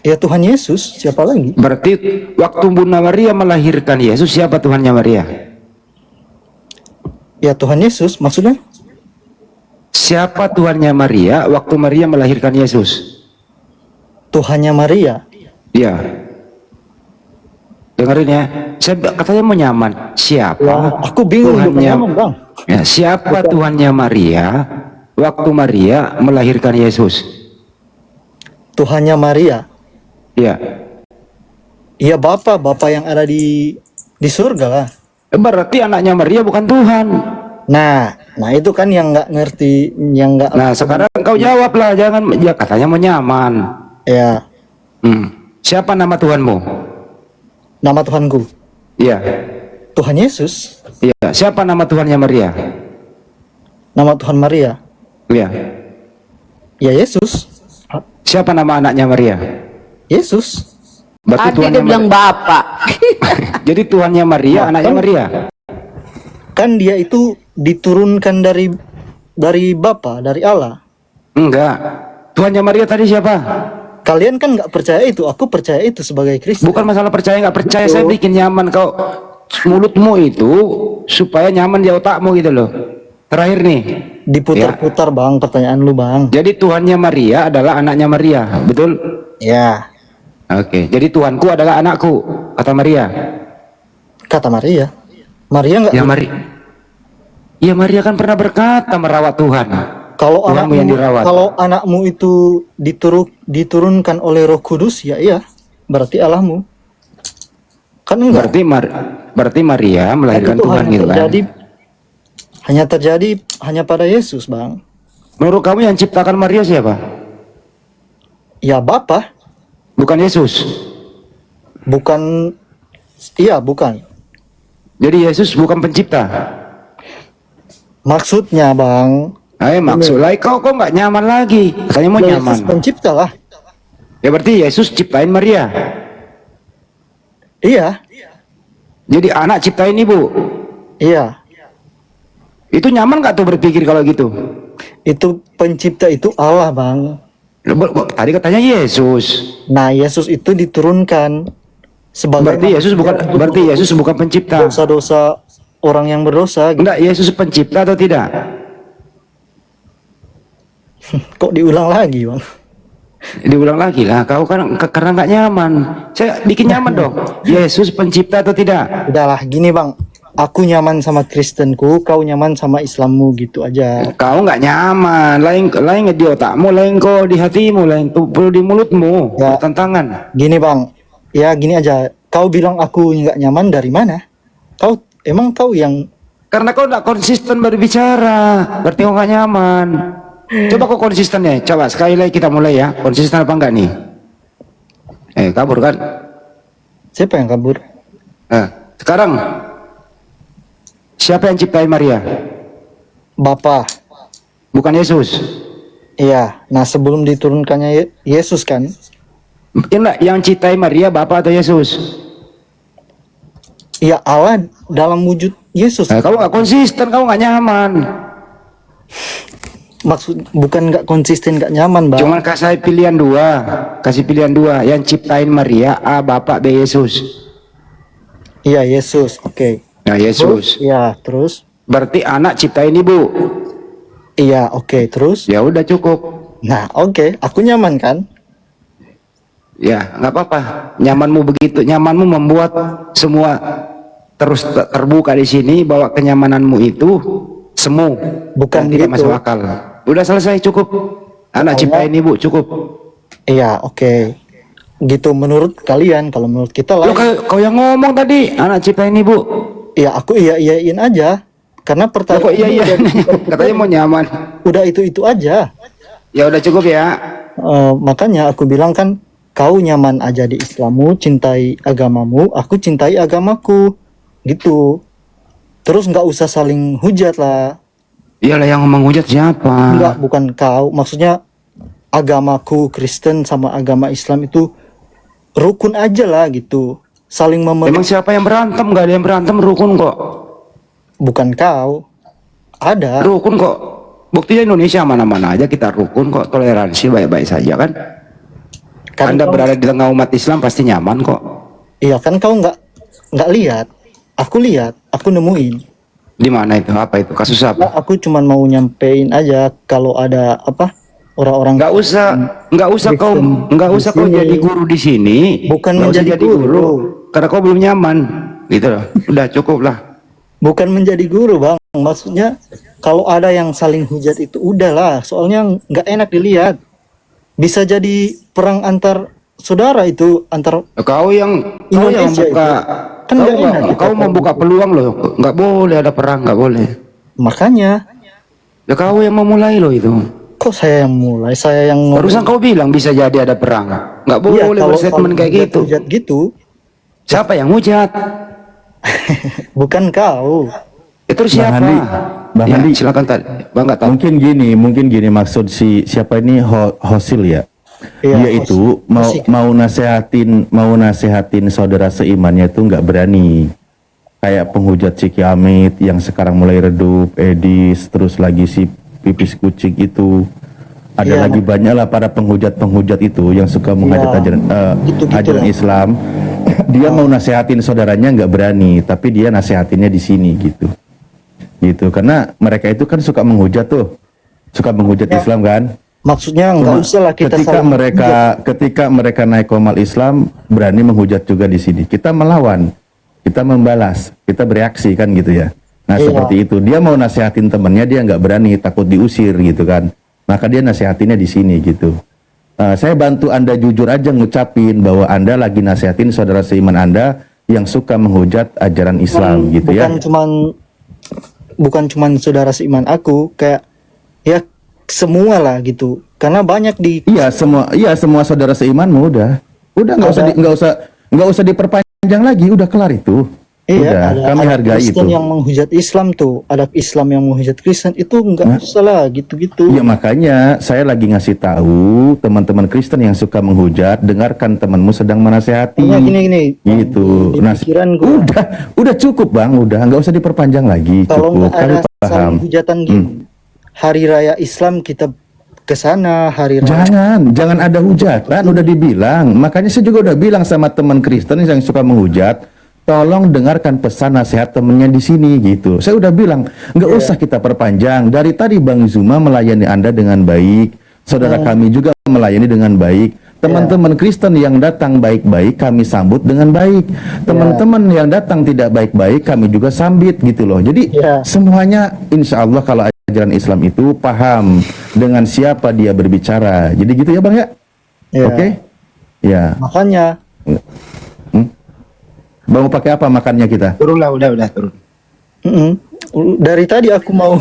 Ya Tuhan Yesus, siapa lagi? Berarti waktu Bunda Maria melahirkan Yesus, siapa Tuhannya Maria? Ya Tuhan Yesus, maksudnya? Siapa Tuhannya Maria waktu Maria melahirkan Yesus? Tuhannya Maria. Iya. Dengerin ya. Saya katanya mau nyaman. Siapa? Ya, aku bingung juga Tuhannya? ngomong, Bang. Ya, siapa Tuhannya Maria waktu Maria melahirkan Yesus? Tuhannya Maria. Iya. Iya Bapa yang ada di surga lah. Berarti anaknya Maria bukan Tuhan. Nah itu kan yang nggak ngerti, yang nggak. Nah, sekarang kau jawab lah, jangan ya katanya mau nyaman. Ya, Siapa nama Tuhanmu? nama Tuhanku. Iya. Tuhan Yesus. Iya. Siapa nama Tuhannya Maria? Nama Tuhan Maria. Iya. Ya Yesus. Siapa nama anaknya Maria? Yesus. Berarti Tadi dia Tuhannya bilang bapak. Jadi Tuhannya Maria, anaknya Maria. Kan dia itu diturunkan dari Bapa, dari Allah. Enggak. Tuhannya Maria tadi siapa? Kalian kan nggak percaya itu, aku percaya itu sebagai Kristen. Bukan masalah percaya nggak percaya, saya bikin nyaman kau mulutmu itu supaya nyaman di otakmu gitu loh. Terakhir nih. Diputar-putar Bang, pertanyaan lu Bang. Jadi Tuhannya Maria adalah anaknya Maria, betul? Ya, Oke. Jadi Tuhanku adalah anakku, kata Maria. kata Maria. Maria nggak. Ya Maria kan pernah berkata merawat Tuhan. Kalau Tuhanmu yang dirawat. kalau anakmu itu diturunkan oleh Roh Kudus, ya iya, berarti Allahmu. Kan enggak. Berarti Maria melahirkan Itu Tuhan hanya gitu kan? terjadi hanya pada Yesus, Bang. Menurut kamu yang ciptakan Maria siapa? Ya Bapa, Bukan Yesus. bukan. Iya, bukan. Jadi Yesus bukan pencipta. Maksudnya, Bang, Maksud lah kau nggak nyaman lagi. Katanya mau ya nyaman. Yesus pencipta lah. Ya berarti Yesus ciptain Maria. Iya, Jadi anak ciptain ibu. iya. Itu nyaman nggak tuh berpikir kalau gitu? Itu pencipta itu Allah, Bang. Tadi katanya Yesus. Nah, Yesus itu diturunkan sebagai Berarti Yesus bukan pencipta. dosa-dosa orang yang berdosa. Enggak, Yesus pencipta atau tidak? Kok diulang lagi, Bang? Diulang lagi lah. Kau kan karena nggak nyaman. Saya bikin nyaman dong. Yesus pencipta atau tidak? Udahlah, gini Bang. Aku nyaman sama Kristenku, kau nyaman sama Islammu, gitu aja. Kau nggak nyaman. Lain di otakmu, lain kau di hatimu, lain perlu di mulutmu. Ya. Bertentangan. Gini Bang, ya gini aja. Kau bilang aku nggak nyaman dari mana? Emang kau yang. Karena kau nggak konsisten berbicara. Berarti kau nggak nyaman. Coba kau konsisten ya. Coba sekali lagi kita mulai ya. Konsisten apa enggak nih? Kabur kan? Siapa yang kabur? Sekarang siapa yang ciptain Maria? Bapa. Bukan Yesus. Iya. Nah, sebelum diturunkannya Yesus kan? Yang ciptain Maria Bapa atau Yesus? Ya Allah dalam wujud Yesus. Kamu nggak konsisten, kamu nggak nyaman. Maksud bukan nggak konsisten, nggak nyaman Bang. Cuman kasih pilihan dua, yang ciptain Maria A Bapak B Yesus. Iya Yesus, oke. Nah Yesus. Iya terus. Berarti anak ciptain ibu. Iya oke terus. Ya udah cukup. Nah oke, aku nyaman kan? Ya nggak apa-apa. Nyamanmu begitu, nyamanmu membuat semua terus terbuka di sini bahwa kenyamananmu itu semu. Bukan tidak gitu. masuk akal. Udah selesai cukup. Anak ciptain ibu cukup. Iya oke. Gitu menurut kalian, kalau menurut kita lah. Kau yang ngomong tadi anak ciptain ibu. Ya aku iyain aja. Karena pertanyaan. Kok iya. Katanya mau nyaman. Udah itu aja. Ya udah cukup ya. Makanya aku bilang kan, kau nyaman aja di Islammu, cintai agamamu, aku cintai agamaku, gitu. Terus nggak usah saling hujat lah. Iyalah yang menghujat siapa? Enggak, bukan kau. Maksudnya agamaku Kristen sama agama Islam itu rukun aja lah gitu. Saling Emang siapa yang berantem? Gak ada yang berantem, rukun kok. Bukan kau. Ada. Rukun kok. Buktinya Indonesia mana-mana aja kita rukun kok, toleransi baik-baik saja kan. Kan Anda kau- berada di tengah umat Islam pasti nyaman kok. Iya kan kau nggak lihat. Aku lihat, aku nemuin. Di mana itu? Apa itu? Kasus Nah, apa? aku cuman mau nyampein aja kalau ada apa orang-orang Nggak usah kau, Kristen nggak di usah kau sini. jadi guru di sini. Bukan Nggak usah menjadi jadi guru. karena kau belum nyaman, gitu loh. Udah cukup lah. Bukan menjadi guru bang, maksudnya kalau ada yang saling hujat itu udahlah, soalnya nggak enak dilihat. Bisa jadi perang antar saudara itu antar Kau yang Indonesia buka, Kan nggak enak kita kau membuka peluang loh. Nggak boleh ada perang, nggak boleh. makanya Ya kau yang memulai loh itu. kok saya yang mulai, saya yang Barusan kau bilang bisa jadi ada perang. Nggak Iya, boleh kalau berstatement kayak gitu. hujat gitu, Siapa yang hujat? bukan kau. Itu Bang siapa? Handi, Bang Ya, Handi. silakan tadi. Bang nggak tahu. Mungkin gini maksud siapa ini Hosil ya. Iya, Dia itu mau nasehatin saudara seimannya itu nggak berani. Kayak penghujat si Kiamit yang sekarang mulai redup, Edis, terus lagi si Pipis Kucing itu. Ada Iya. lagi banyak lah para penghujat itu yang suka menghujat Iya. ajaran Gitu-gitu lah. Islam. Dia mau nasehatin saudaranya nggak berani, tapi dia nasehatinnya di sini gitu. Gitu, karena mereka itu kan suka menghujat Ya. Islam kan. Maksudnya nggak Cuma usah lah kita saling ketika mereka naik komal Islam berani menghujat juga di sini. Kita melawan, kita membalas, kita bereaksi kan gitu ya. Nah Iya. seperti itu. Dia mau nasehatin temennya dia nggak berani, takut diusir gitu kan. Maka dia nasehatinnya di sini gitu. Saya bantu Anda jujur aja ngucapin bahwa Anda lagi nasehatin saudara seiman Anda yang suka menghujat ajaran Islam gitu ya. bukan cuman saudara seiman aku, kayak ya semua lah gitu, karena banyak di Iya semua saudara seimanmu udah nggak usah diperpanjang lagi, udah kelar itu. Udah, kami ada hargai Kristen itu. yang menghujat Islam tuh, ada Islam yang menghujat Kristen, itu nggak usah lah gitu-gitu. Ya makanya saya lagi ngasih tahu teman-teman Kristen yang suka menghujat, dengarkan temanmu sedang menasehati. Pokoknya gini Gitu. di pikiranku, Udah cukup bang, udah nggak usah diperpanjang lagi. kalau Cukup, nggak kami ada paham. saling hujatan gini, hari raya Islam kita ke sana, hari raya Jangan ada hujatan, udah dibilang. Makanya saya juga udah bilang sama teman Kristen yang suka menghujat, tolong dengarkan pesan nasihat temennya di sini gitu. Saya udah bilang, nggak usah kita perpanjang. Dari tadi Bang Zuma melayani Anda dengan baik, saudara kami juga melayani dengan baik. Teman-teman Kristen yang datang baik-baik kami sambut dengan baik. Teman-teman yang datang tidak baik-baik kami juga sambit gitu loh. Jadi semuanya insya Allah kalau ajaran Islam itu paham dengan siapa dia berbicara. Jadi gitu ya Bang ya? Ya. Oke? Ya. Makanya Bang mau pakai apa makannya kita? Turun lah, udah turun. dari tadi aku mau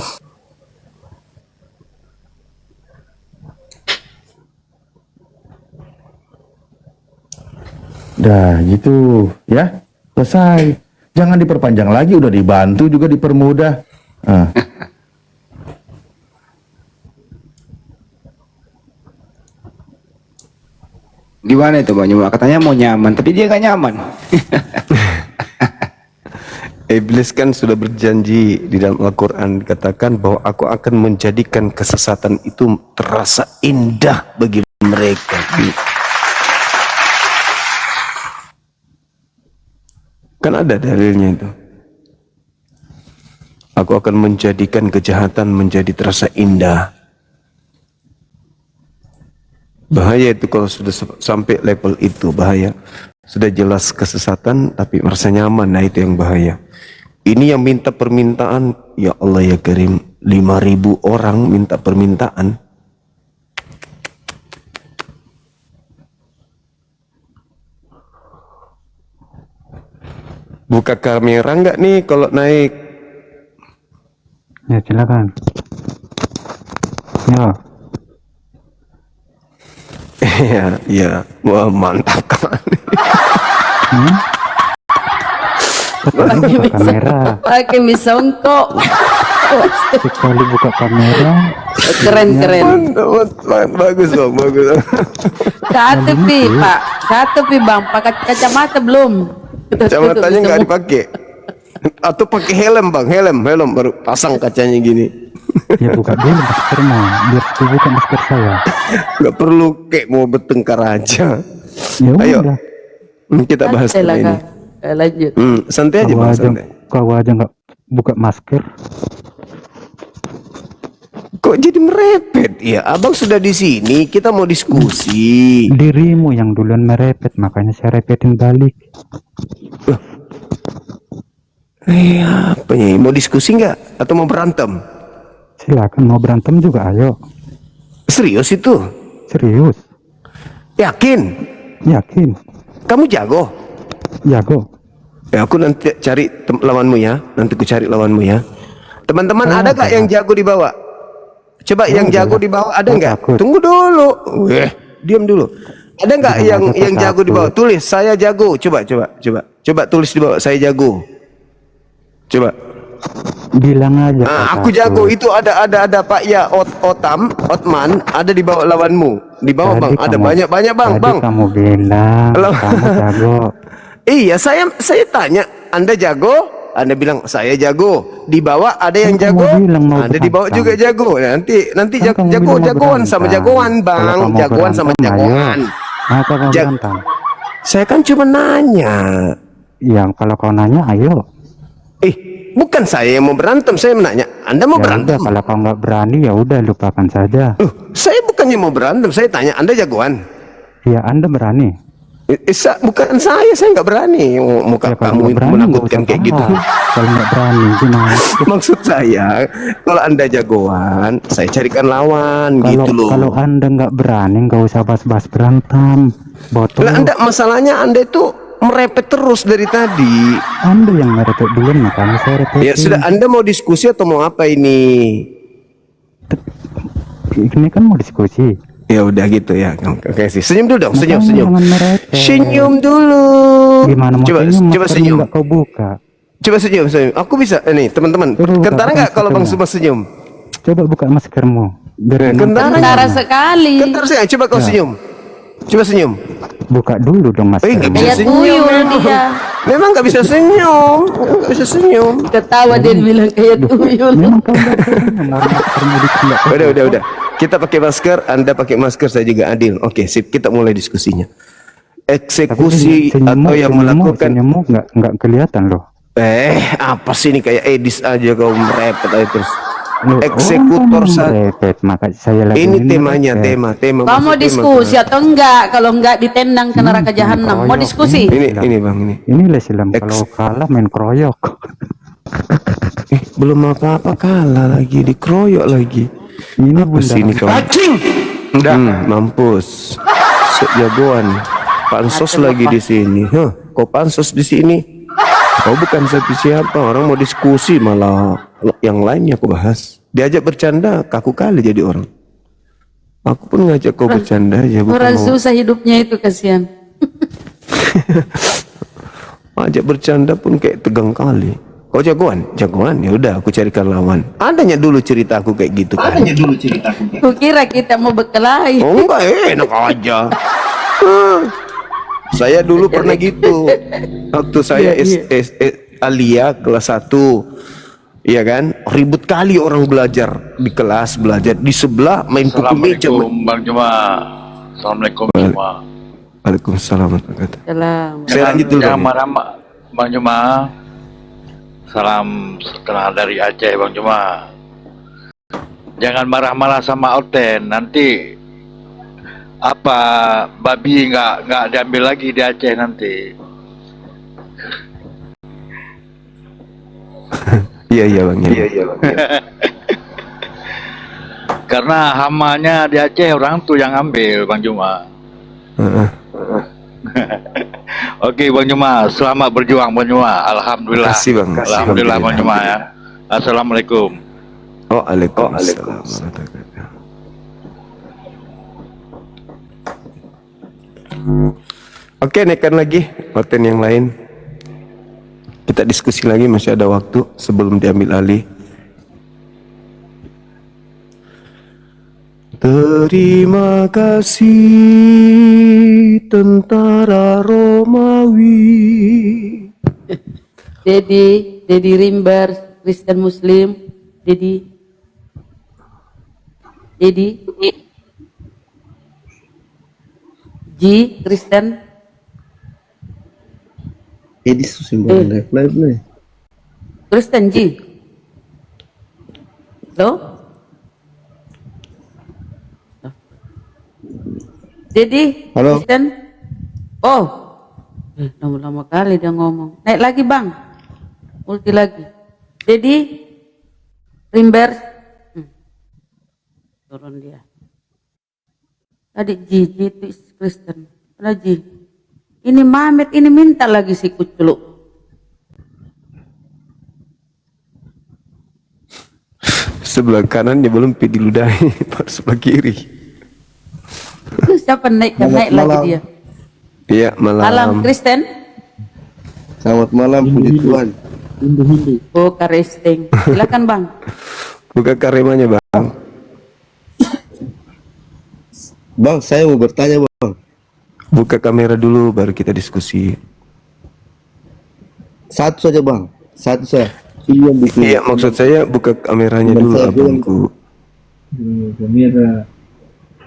Dah gitu ya, selesai. Jangan diperpanjang lagi, udah dibantu juga dipermudah. Gimana itu Bang Juma? Katanya mau nyaman, tapi dia nggak nyaman. Iblis kan sudah berjanji di dalam Al-Quran, dikatakan bahwa aku akan menjadikan kesesatan itu terasa indah bagi mereka. Kan ada dalilnya itu. Aku akan menjadikan kejahatan menjadi terasa indah. Bahaya itu kalau sudah sampai level itu, bahaya. Sudah jelas kesesatan tapi merasa nyaman, nah itu yang bahaya. Ini yang minta permintaan, ya Allah ya Karim, 5.000 orang minta permintaan. Buka kamera nggak nih kalau naik? Ya silakan. Ya. Iya, iya, wah mantap kan. Pakai Kamera. pakai misongkok. sekali buka kamera Keren keren. Mantap, bagus bang, bagus. Satu pi Pak, satu pi Bang. Pakai kacamata belum? Kacamatanya nggak dipakai. Atau pakai helm bang, helm baru pasang kacanya gini. ya buka dulu maskernya biar buka masker saya. Nggak perlu kayak mau bertengkar aja. Ya Ayo. udah, Kita bahas Santai lah, tema ini. Kak. Lanjut. Santai aja bang, santai. kau aja nggak buka masker. Kok jadi merepet ya? Abang sudah di sini, kita mau diskusi. Dirimu yang duluan merepet, makanya saya repetin balik. Apa ya? Mau diskusi nggak? Atau mau berantem? Silakan, mau berantem juga ayo. Serius itu? Serius, Yakin? yakin, Kamu jago? jago. Ya aku nanti cari lawanmu ya. Nanti ku cari lawanmu ya. Teman-teman Oh, ada nggak yang jago di bawah? Coba yang jago di bawah ada nggak? takut. Tunggu dulu. Diam dulu. Ada nggak Jangan yang takut. jago di bawah? Tulis saya jago. Coba tulis di bawah saya jago. Coba. Bilang aja. Aku jago. Itu ada Pak ya Otman ada di bawah lawanmu. Di bawah bang. Ada banyak bang. Tadi kamu bilang kamu jago. Iya, saya tanya, Anda jago? Anda bilang saya jago. Di bawah ada yang Kan kamu jago. bilang mau Anda di bawah berantem. juga jago. Nanti Kan kamu bilang mau jagoan sama berantem. jagoan, Kalau Bang. kamu Jagoan sama berantem, jagoan. ayo. Masa kamu Jag- berantem? Saya kan cuma nanya. Yang kalau kau nanya ayo. Bukan saya yang mau berantem, saya menanya. Anda mau Ya berantem? udah, kalau kau nggak berani ya udah lupakan saja. Saya bukannya mau berantem, saya tanya Anda jagoan. Ya Anda berani. Bukan saya nggak berani. Muka Ya, kalau kamu nggak berani, menakutkan nggak kayak usah gitu. bahas. Kalau nggak berani gimana? Maksud saya, kalau Anda jagoan, saya carikan lawan Kalau gitu loh. kalau Anda nggak berani nggak usah bahas-bahas berantem. Botol. Lah masalahnya Anda itu merepet terus dari tadi. Anda yang merepet duluan, makanya saya repetin. Ya sudah, Anda mau diskusi atau mau apa ini? Ini kan mau diskusi. Ya udah gitu ya. Oke sih. Senyum dulu dong, senyum. Makanya jangan merepet. Senyum dulu. Gimana mau Coba senyum? coba Maskernya senyum. nggak kau buka. Coba senyum. Aku bisa. Nih teman-teman, Coba buka kentara nggak kalau Bang maskernya. Suma senyum? Coba buka maskermu. Biar Kentara. Tentara sekali. Kentara saya. Coba kau senyum. Coba senyum. buka dulu dong nggak maskernya. bisa Kayak senyum. tuyul Memang. dia. Memang nggak bisa senyum. Nggak bisa senyum. Ketawa dia bilang kayak tuyul. Memang kau nggak senyum, orang maskernya dikeluarkan. Udah. Kita pakai masker, Anda pakai masker, saya juga adil. Oke, sip. Kita mulai diskusinya. Eksekusi atau yang melakukan senyummu nggak kelihatan loh. apa sih ini kayak Edis aja kau merepet aja terus. Loh, Eksekutor orang saat merepet, maka saya lagi ini temanya, merepet. tema. Kamu masuk tema. diskusi atau enggak? Kalau enggak ditendang ke neraka jahanam. Mau kroyok. diskusi? Ini Bang, ini. Inilah Islam, kalau kalah main kroyok. Belum apa-apa kalah lagi, dikeroyok lagi. Ini Apa sih ini kau? Udah, mampus. Jagoan. Pansos lagi di sini. Kok pansos di sini? Kau bukan siapa. Orang mau diskusi malah yang lainnya aku bahas. Diajak bercanda, kaku kali jadi orang. Aku pun ngajak kau bercanda aja. Bukan Orang mau susah hidupnya itu, kasihan. ajak bercanda pun kayak tegang kali. Kau jagoan? Ya udah, aku carikan lawan. Adanya dulu cerita aku kayak gitu kan. Kukira kita mau berkelahi. Oh enggak, enak aja. Saya dulu pernah gitu. Waktu saya Alia kelas 1. Iya kan? Ribut kali orang belajar di kelas, belajar di sebelah main pukul meja. Assalamualaikum Bang Juma. Assalamualaikum semua. Waalaikumsalam warahmatullahi wabarakatuh. Salam. Saya lanjut dulu. Jangan Bang. marah Bang Juma. Salam kenal dari Aceh Bang Juma. Jangan marah-marah sama Oten, nanti apa babi nggak diambil lagi di Aceh nanti. Iya Bang. Karena hamanya di Aceh orang tuh yang ambil Bang Juma. Oke Bang Juma, selamat berjuang Bang Juma. Alhamdulillah. Terima kasih, Bang. Alhamdulillah Bang Juma ya. Assalamualaikum. Waalaikumsalam. Oke, naikkan lagi konten yang lain. Kita diskusi lagi, masih ada waktu sebelum diambil alih. Terima kasih tentara Romawi. Dedi Rimber, Kristen Muslim. Dedi. Ji, Kristen. Kristen Ji. Lo? Dedi, Halo. Kristen. Oh, lama-lama kali dia ngomong. Naik lagi bang, multi lagi. Dedi, Rimber, turun dia. Tadi Ji itu Kristen. Ada Ji. Ini Mamet ini minta lagi si kuculuk. Sebelah kanan dia belum diludahi, baru sebelah kiri. Itu siapa naik lagi dia. Iya, Malam Kristen. Selamat malam, puji Tuhan. Oh, Karesteng. Silakan bang. Buka karimanya bang. Bang, saya mau bertanya bang. Buka kamera dulu, baru kita diskusi. Satu saja bang, satu saja. Iya, maksud saya buka kameranya dulu, abangku.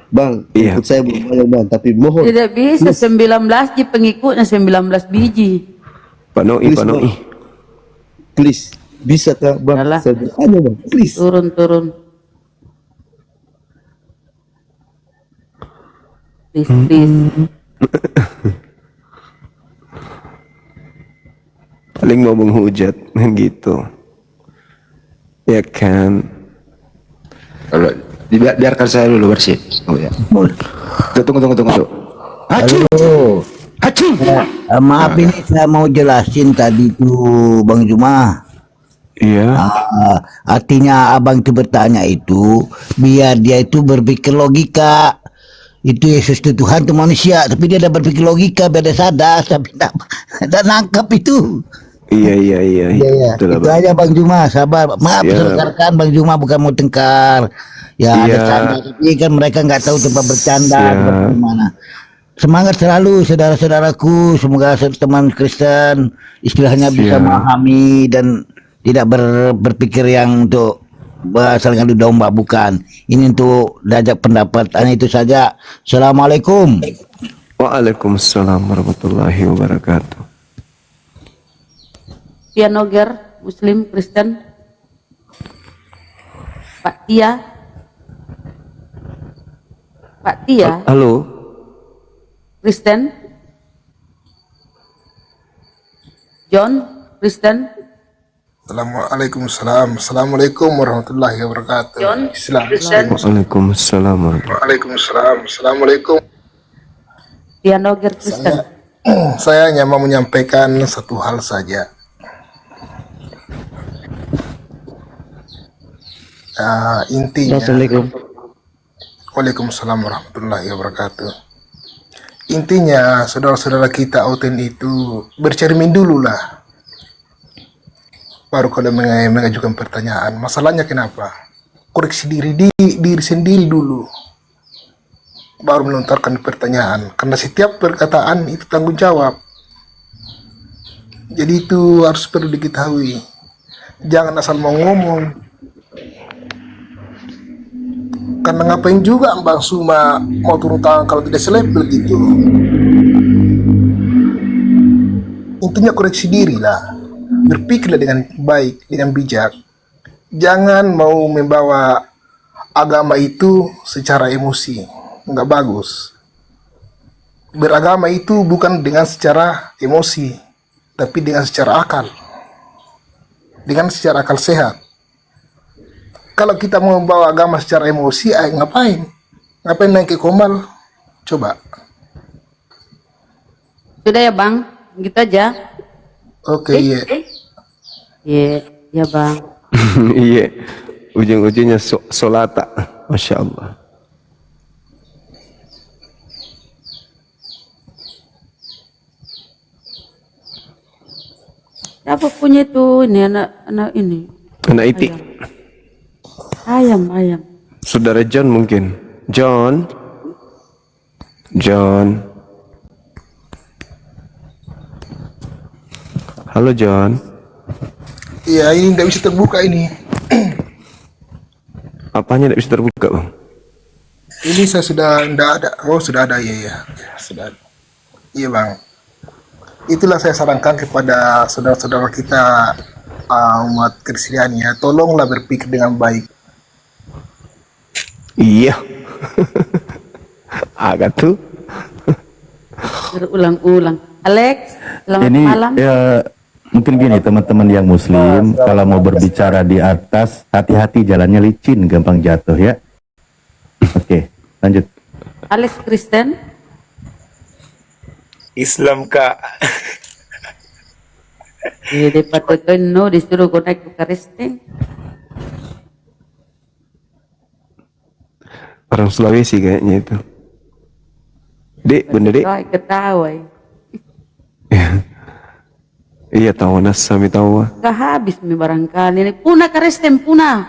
Bang, Iya. ikut saya bertanya bang, tapi mohon. Tidak bisa 19 ji pengikutnya 19 biji. Pak Noi. Please, bisa kah bang? Yalah. Saya bertanya bang, please. Turun. Please. Paling mau menghujat, gitu. Ya kan. Kalau biarkan saya dulu bersih. Oh ya. Tunggu. Halo. Maaf ini saya mau jelasin tadi tuh Bang Juma. Iya. Artinya abang itu bertanya itu biar dia itu berpikir logika. Itu Yesus itu Tuhan itu manusia, tapi dia ada berpikir logika, biar dia sadar, tapi tidak nangkap itu. Iya. Iya. Betul, Itu Bang. aja Bang Juma, sabar. Maaf Siap. sekarang Bang Juma bukan mau tengkar. Ya ada Iya. canda, tapi kan mereka nggak tahu tempat bercanda Siap. tempat gimana. Semangat selalu saudara-saudaraku, semoga teman Kristen istilahnya bisa Siap. memahami dan tidak berpikir yang untuk asal ngadu domba, bukan. Ini untuk diajak pendapat. Hanya itu saja. Assalamualaikum. Waalaikumsalam warahmatullahi wabarakatuh. Pianoger Muslim Kristen. Pak Tia. Halo. Kristen. John Kristen. Assalamualaikum warahmatullahi wabarakatuh. John Islam. Kristen. Waalaikumsalam warahmatullahi Waalaikumsalam. Assalamualaikum. Pianoger Kristen. Saya hanya mau menyampaikan satu hal saja. Intinya. Assalamualaikum. Waalaikumsalam warahmatullahi wabarakatuh. Intinya saudara-saudara kita Oten itu bercermin dulu lah. Baru kalau mengajukan pertanyaan. Masalahnya kenapa? Koreksi diri sendiri dulu. Baru melontarkan pertanyaan. Karena setiap perkataan itu tanggung jawab. Jadi itu harus perlu diketahui. Jangan asal mau ngomong. Karena ngapain juga Bang Suma mau turun tangan kalau tidak selebel gitu. Intinya koreksi diri lah. Berpikirlah dengan baik, dengan bijak. Jangan mau membawa agama itu secara emosi. Nggak bagus. Beragama itu bukan dengan secara emosi, tapi dengan secara akal. Dengan secara akal sehat. Kalau kita mau membawa agama secara emosi, ngapain? Ngapain naik ke Komal? Coba. Sudah ya bang, gitu aja. Oke, iya. Ya bang. Iya. Ujung-ujungnya solata. Masya Allah. Siapa punya itu ini anak ini? Anak itik. Ayam. Saudara John mungkin. John. John. Halo John. Iya, ini nggak bisa terbuka ini. Apanya tidak bisa terbuka, Bang? Ini saya sudah nggak ada. Oh, sudah ada, iya. Sudah ada. Iya, Bang. Itulah saya sarankan kepada saudara-saudara kita umat Kristiani ya, tolonglah berpikir dengan baik. Iya. Agak tuh. Berulang-ulang. Alex, selamat Ini malam. mungkin gini teman-teman yang muslim, kalau mau berbicara di atas, hati-hati jalannya licin, gampang jatuh ya. Oke, lanjut. Alex Kristen. Islam, Kak. Iya, daripada no disuruh kau naik ke Kristen. Orang Sulawesi kayaknya itu. Dek, bener Dek. Ketawa. Iya tahu nas sami tahu. Gak habis mi barangkali ini. Puna Kristen puna.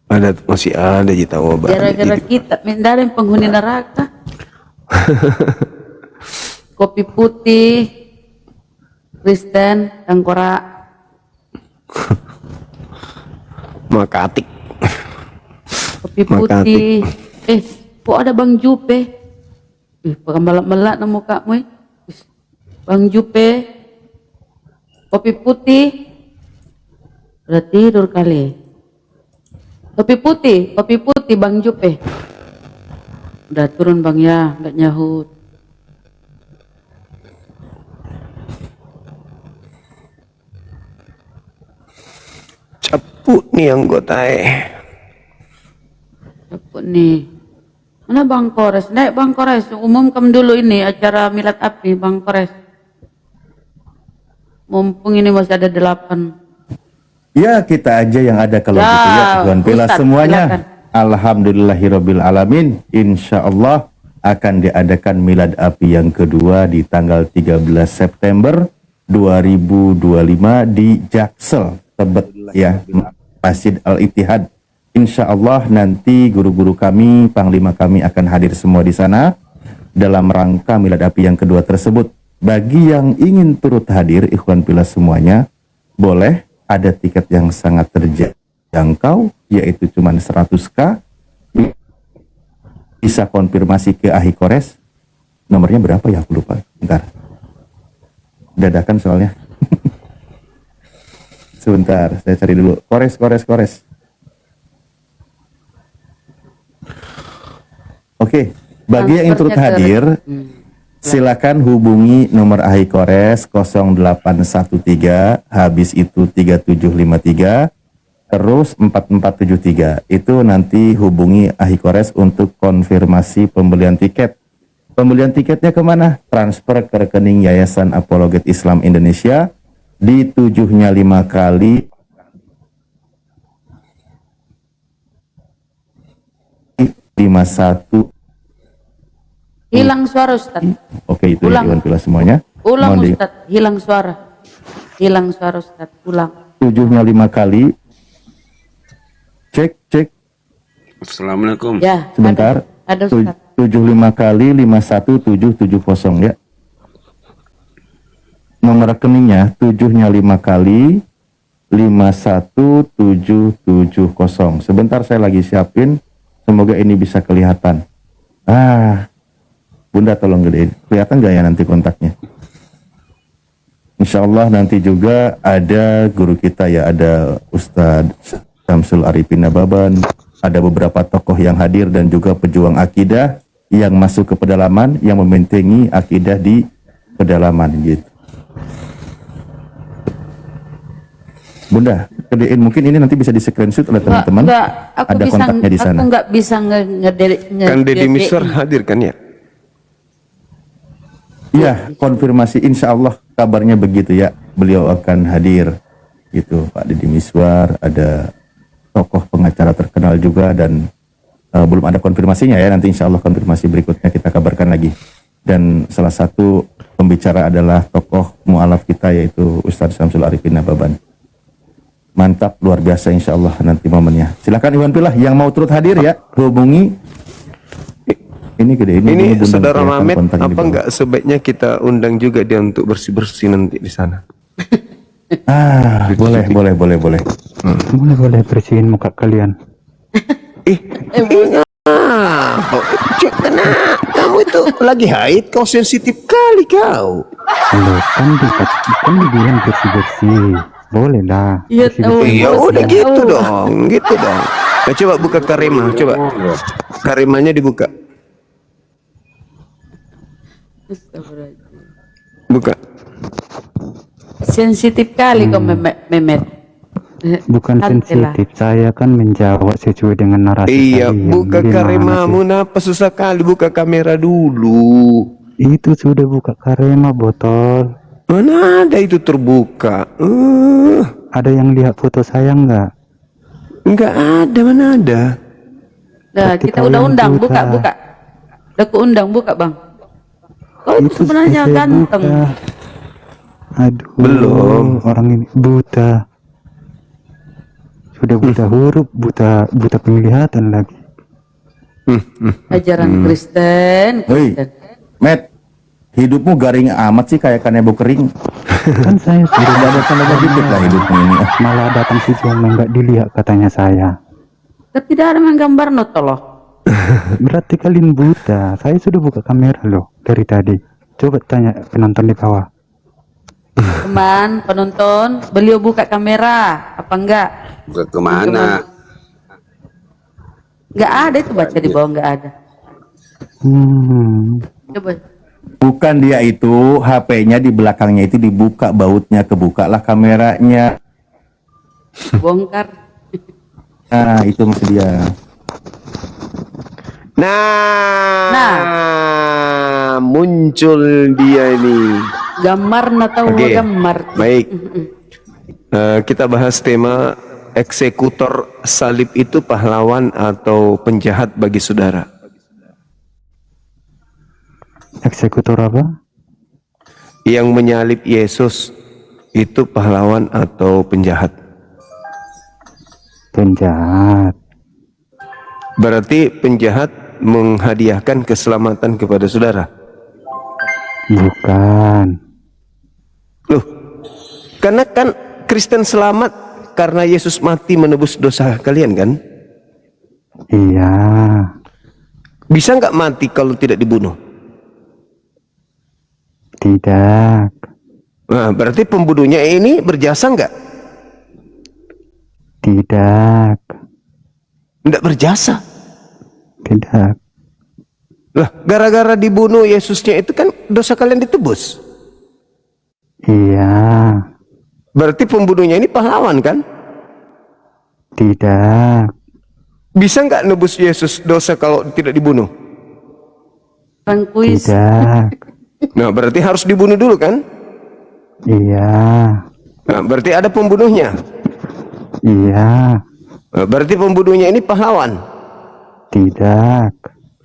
Ada masih ada ji tahu Gara-gara kita mendalam penghuni neraka. Kopi putih, Kristen, tengkorak. Makatik. Kopi putih. Kok ada Bang Jupe? Melak-melak nama mukamu. Bang Jupe. Kopi putih. Udah tidur kali. Kopi putih Bang Jupe. Udah turun Bang ya, nggak nyahut. Caput nih anggota Caput nih. Mana Bang Kores? Naik Bang Kores, umumkan dulu ini acara milad api Bang Kores. Mumpung ini masih ada 8. Ya kita aja yang ada kalau Ya, gitu ya Tuhan bela Ustadz, semuanya. silakan. Alhamdulillahirabbil alamin. Insya Allah akan diadakan milad api yang kedua di tanggal 13 September 2025 di Jaksel, Tebet ya, Masjid Al-Ittihad. Insya Allah nanti guru-guru kami, panglima kami akan hadir semua di sana dalam rangka milad api yang kedua tersebut. Bagi yang ingin turut hadir, ikhwan fillah semuanya, boleh, ada tiket yang sangat terjangkau, yaitu cuma 100.000. Bisa konfirmasi ke Ahi Kores. Nomornya berapa ya? Aku lupa. Bentar. Dadakan soalnya. Sebentar, saya cari dulu. Kores. Oke, bagi yang ingin turut hadir, silakan hubungi nomor Ahi Kores 0813, habis itu 3753, terus 4473. Itu nanti hubungi Ahi Kores untuk konfirmasi pembelian tiket. Pembelian tiketnya kemana? Transfer ke rekening Yayasan Apologet Islam Indonesia di 7-nya 5 kali 51. Hilang suara Ustaz. Oke, itu Ulang. ya Iwan Pila semuanya. Ulang Mohon di- Ustaz, hilang suara Ustaz, ulang. 7-nya 5 kali. Cek. Assalamualaikum. Ya, Sebentar. ada Ustaz. 75 kali 51770 ya. Nomor rekeningnya 7-nya 5 kali 51770. Sebentar saya lagi siapin. Semoga ini bisa kelihatan. Bunda tolong gedein. Kelihatan nggak ya nanti kontaknya? Insya Allah nanti juga ada guru kita ya, ada Ustadz Syamsul Arifin Nababan, ada beberapa tokoh yang hadir dan juga pejuang akidah yang masuk ke pedalaman, yang membentengi akidah di pedalaman gitu. Bunda, gedein, mungkin ini nanti bisa di screenshot oleh teman-teman. Ada kontaknya di sana. Aku nggak bisa Kan Deddy Miswar hadir kan ya? Iya, konfirmasi insya Allah kabarnya begitu ya. Beliau akan hadir gitu, Pak Deddy Miswar, ada tokoh pengacara terkenal juga dan belum ada konfirmasinya ya. Nanti insya Allah konfirmasi berikutnya kita kabarkan lagi. Dan salah satu pembicara adalah tokoh mu'alaf kita yaitu Ustadz Syamsul Arifin Nababan. Mantap, luar biasa insya Allah nanti momennya. Silakan Iwan Pilah yang mau turut hadir ya, hubungi. Ini gede, Ini Bunda saudara kelihatan Mamet, kontaknya di apa bawah. enggak sebaiknya kita undang juga dia untuk bersih-bersih nanti di sana? Boleh. Boleh bersihin muka kalian. Cuk, kena kamu itu lagi haid, kau sensitif kali kau. Loh, kan dibilang bersih-bersih. Boleh lah. Iya, tahu. Iya udah gitu dong, gitu dong. Nah, coba buka karimah, coba. Karimahnya dibuka. Buka. Sensitif kali kau Memet. Bukan Santai lah. sensitif, saya kan menjawab sesuai dengan narasi Iya, kalian. buka Gimana karimahmu, sih? napa susah kali buka kamera dulu. Itu sudah buka karema botol. Mana ada itu terbuka? Ada yang lihat foto saya nggak? Enggak ada, mana ada. Nah, Berarti kita kalian udah undang, buta. buka. Udah ku undang, buka Bang. Kau itu sebenarnya saya ganteng. buta. Aduh, Belum. orang ini buta. Sudah buta huruf, buta penglihatan lagi. Ajaran Kristen. Hei, Matt, hidupmu garing amat sih kayak kanebo kering. Kan saya sudah Tidak ada candanya dikit lah hidupmu ini. malah datang si Jomeng nggak dilihat katanya saya. Tapi tidak ada menggambar no toloh. Berarti kalian buta. Saya sudah buka kamera loh dari tadi. Coba tanya penonton di bawah. Teman, penonton, beliau buka kamera, apa enggak? Buka kemana? Enggak ada itu baca di bawah, enggak ada. Coba. Bukan dia itu, HP-nya di belakangnya itu dibuka bautnya, kebukalah kameranya. Bongkar. Nah, itu maksud dia. Nah, muncul dia ini. Gambar tahu Oke. gambar. Baik. Kita bahas tema eksekutor salib itu pahlawan atau penjahat bagi saudara. Eksekutor apa? Yang menyalib Yesus itu pahlawan atau penjahat? Penjahat. Berarti penjahat menghadiahkan keselamatan kepada saudara. Bukan. Loh, karena kan Kristen selamat karena Yesus mati menebus dosa kalian kan? Iya. Bisa nggak mati kalau tidak dibunuh? Tidak. Nah, berarti pembunuhnya ini berjasa nggak? Tidak. Nggak berjasa. Tidak. Lah, gara-gara dibunuh Yesusnya itu kan dosa kalian ditebus. Iya. Berarti pembunuhnya ini pahlawan kan? Tidak. Bisa nggak nebus Yesus dosa kalau tidak dibunuh? Kuis. Tidak. Nah, berarti harus dibunuh dulu kan? Iya. Nah, berarti ada pembunuhnya. Iya. Nah, berarti pembunuhnya ini pahlawan. Tidak.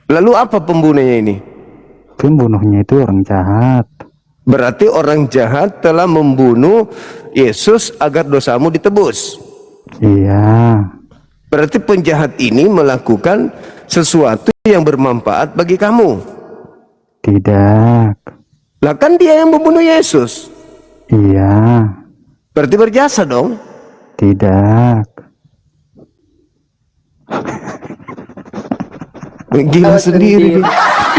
Lalu apa pembunuhnya ini? Pembunuhnya itu orang jahat. Berarti orang jahat telah membunuh Yesus agar dosamu ditebus. Iya. Berarti penjahat ini melakukan sesuatu yang bermanfaat bagi kamu. Tidak. Lah kan dia yang membunuh Yesus. Iya. Berarti berjasa dong. Tidak. Gila sendiri dia.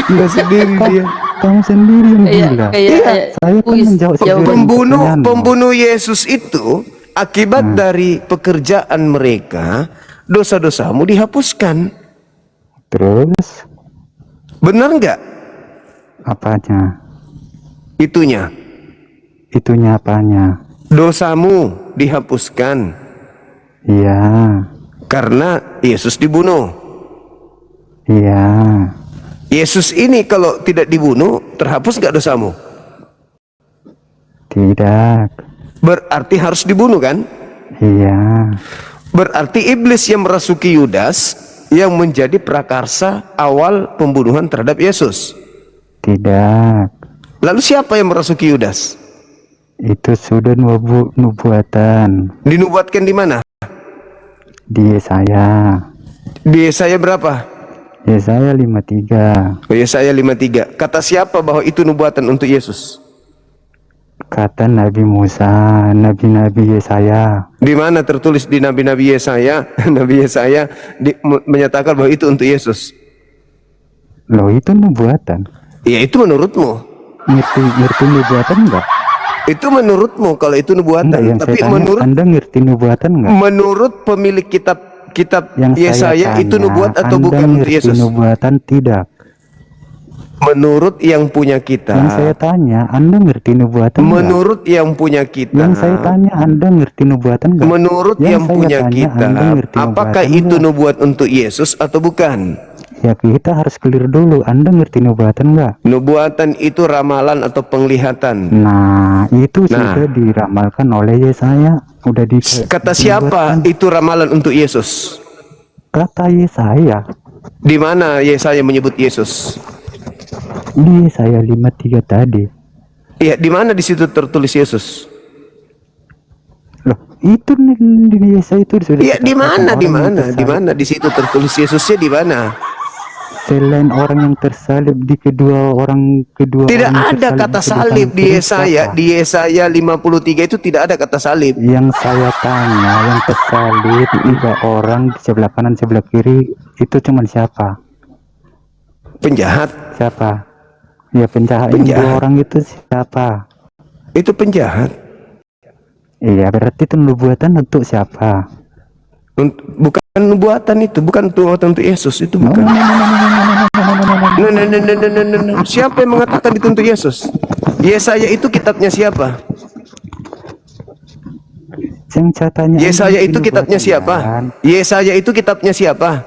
Gila sendiri dia. Kamu sendiri yang Kayak gila. kayak Saya kan menjawab sesuai dengan pertanyaan. Pembunuh Yesus itu akibat dari pekerjaan mereka, dosa-dosamu dihapuskan. Terus Benar nggak? apanya? Itunya. Itunya apanya? Dosamu dihapuskan Iya. karena Yesus dibunuh. Iya. Yesus ini kalau tidak dibunuh, terhapus nggak dosamu? Tidak. Berarti harus dibunuh kan? Iya. Berarti iblis yang merasuki Yudas yang menjadi prakarsa awal pembunuhan terhadap Yesus. Tidak. Lalu siapa yang merasuki Yudas? Itu sudah nubuatan Dinubuatkan di mana? di Yesaya. Di Yesaya berapa? Yesaya 53. Oh, Yesaya 53. Kata siapa bahwa itu nubuatan untuk Yesus? Kata Nabi Musa, nabi-nabi Yesaya. Di mana tertulis di nabi-nabi Yesaya? Nabi Yesaya menyatakan bahwa itu untuk Yesus. Loh, itu nubuatan. Ya, itu menurutmu. Ngerti nubuatan enggak? Itu menurutmu kalau itu nubuatan. Enggak, yang Tapi saya tanya, menurut Anda ngerti nubuatan enggak? menurut pemilik kitab Yang Yesaya saya itu tanya, nubuat atau Anda bukan untuk ngerti Yesus? nubuatan tidak? Menurut yang punya Yang saya kita. tanya, Anda ngerti nubuatan enggak? Menurut yang punya kita. Yang saya tanya, Anda ngerti nubuatan enggak? Menurut Yang yang saya punya tanya, kita, Anda ngerti apakah nubuatan itu enggak? nubuat untuk Yesus atau bukan? Ya, kita harus clear dulu. Anda ngerti nubuatan enggak? Nubuatan itu ramalan atau penglihatan. Nah, itu sudah diramalkan oleh Yesaya. Udah Kata siapa dinubuatkan. itu ramalan untuk Yesus? Kata Yesaya. Di mana Yesaya menyebut Yesus? Di Yesaya 53 tadi. Iya, di mana di situ tertulis Yesus? Loh, itu di Yesaya itu sudah Iya, di mana? dikatakan Di orang yang mana? Di tersalib. mana di situ tertulis Yesusnya di mana? Selain orang yang tersalib di kedua orang Tidak yang ada tersalib kata di sebelah salib di kiri, Yesaya. siapa? Di Yesaya 53 itu tidak ada kata salib. Yang saya tanya, yang tersalib 3 orang di sebelah kanan sebelah kiri itu cuman siapa? Penjahat. Siapa? Ya, penjahat. Yang 2 Penjahat. orang itu siapa? Itu penjahat. Iya, berarti itu nubuatan untuk siapa? Bukan nubuatan itu, bukan nubuatan untuk Yesus, itu bukan. Siapa yang mengatakan itu untuk Yesus? Yesaya itu kitabnya siapa? Yang saya tanya, Yesaya itu nubuatan kitabnya siapa? kan? Yesaya itu kitabnya siapa?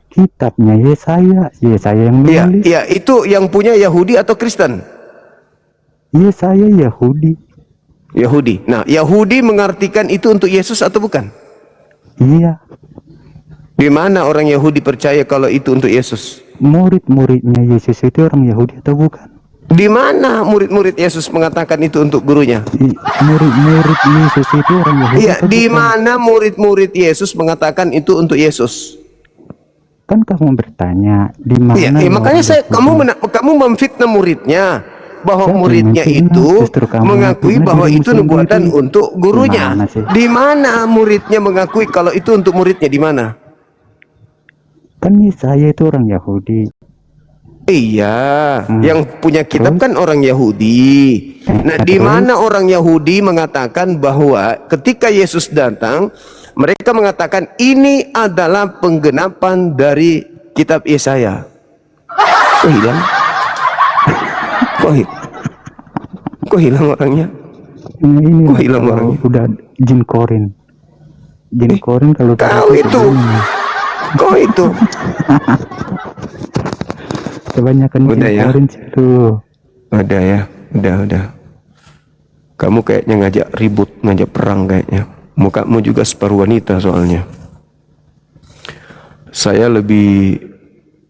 Kitabnya Yesaya. Yesaya yang Iya, menulis. iya, itu yang punya Yahudi atau Kristen? Yesaya Yahudi. Yahudi. Nah, Yahudi mengartikan itu untuk Yesus atau bukan? Iya. Di mana orang Yahudi percaya kalau itu untuk Yesus? Murid-muridnya Yesus itu orang Yahudi atau bukan? Di mana murid-murid Yesus mengatakan itu untuk gurunya? Murid-murid Yesus itu orang Yahudi Iya, atau di bukan? mana murid-murid Yesus mengatakan itu untuk Yesus? Kan kamu bertanya di mana? Iya, makanya orang Yahudi? kamu memfitnah muridnya bahwa Saya muridnya memfitnah, itu justru kamu mengakui memfitnah bahwa dirimu itu nubuatan sendiri. untuk gurunya. Gimana sih? Di mana muridnya mengakui kalau itu untuk muridnya, di mana? Kan Yesaya itu orang Yahudi. Iya, yang punya kitab Terus? kan orang Yahudi. Nah, di terus? mana orang Yahudi mengatakan bahwa ketika Yesus datang, mereka mengatakan ini adalah penggenapan dari kitab Yesaya. Kok hilang? Kok hilang orangnya? Nah, ini Kok hilang kalau orangnya? udah jin korin. Jin korin kalau Kau itu. begini. Kok itu? Kebanyakan jin Udah ya? korin sih lu. Udah ya, udah. Kamu kayaknya ngajak ribut, ngajak perang kayaknya. Mukamu juga separuh wanita soalnya. Saya lebih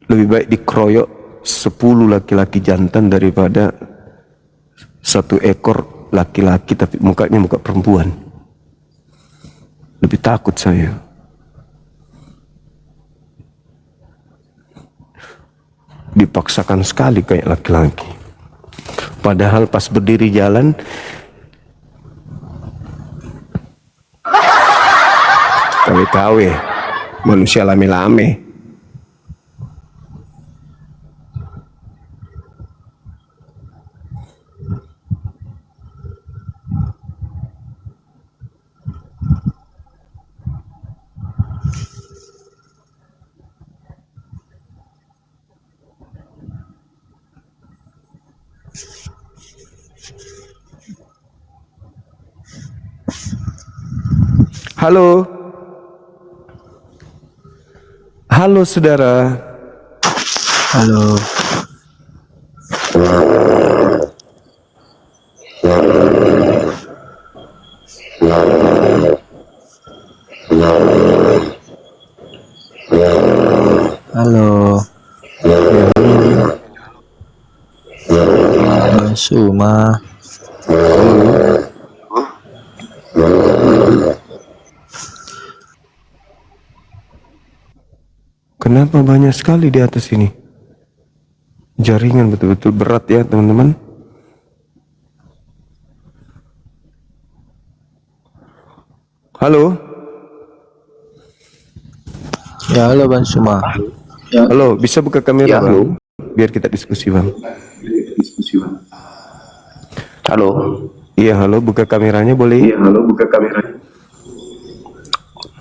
baik dikeroyok 10 laki-laki jantan daripada 1 ekor laki-laki tapi mukanya muka perempuan. Lebih takut saya. Dipaksakan sekali kayak laki-laki. Padahal pas berdiri jalan kawe-kawe, manusia lame-lame. Halo. Halo saudara. Halo. Halo. Suma. Kenapa banyak sekali di atas ini? Jaringan betul-betul berat ya teman-teman. Halo? Ya, halo Bang Suma. Halo, bisa buka kamera Bang? Biar kita diskusi Bang. Halo. Iya, halo, buka kameranya boleh?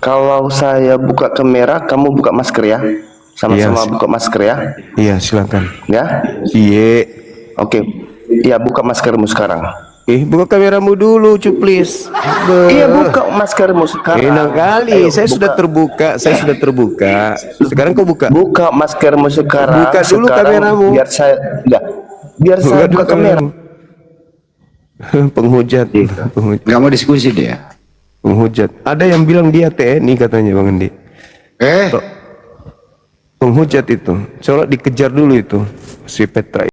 Kalau saya buka kamera, kamu buka masker ya. Sama-sama Iya. buka masker ya. Iya, silakan. Ya. Iya. Oke. Iya, buka maskermu sekarang. Buka kameramu dulu, please. Iya, buka maskermu sekarang. Enak kali, Ayo, saya sudah terbuka, Sekarang kau buka. Buka maskermu sekarang. Buka dulu kameramu. Biar saya, ya. Biar saya buka kamera. Penghujat. Nggak mau diskusi dia. Penghujat. Ada yang bilang dia TNI katanya Bang Andi. Penghujat itu. Coba dikejar dulu itu si Petra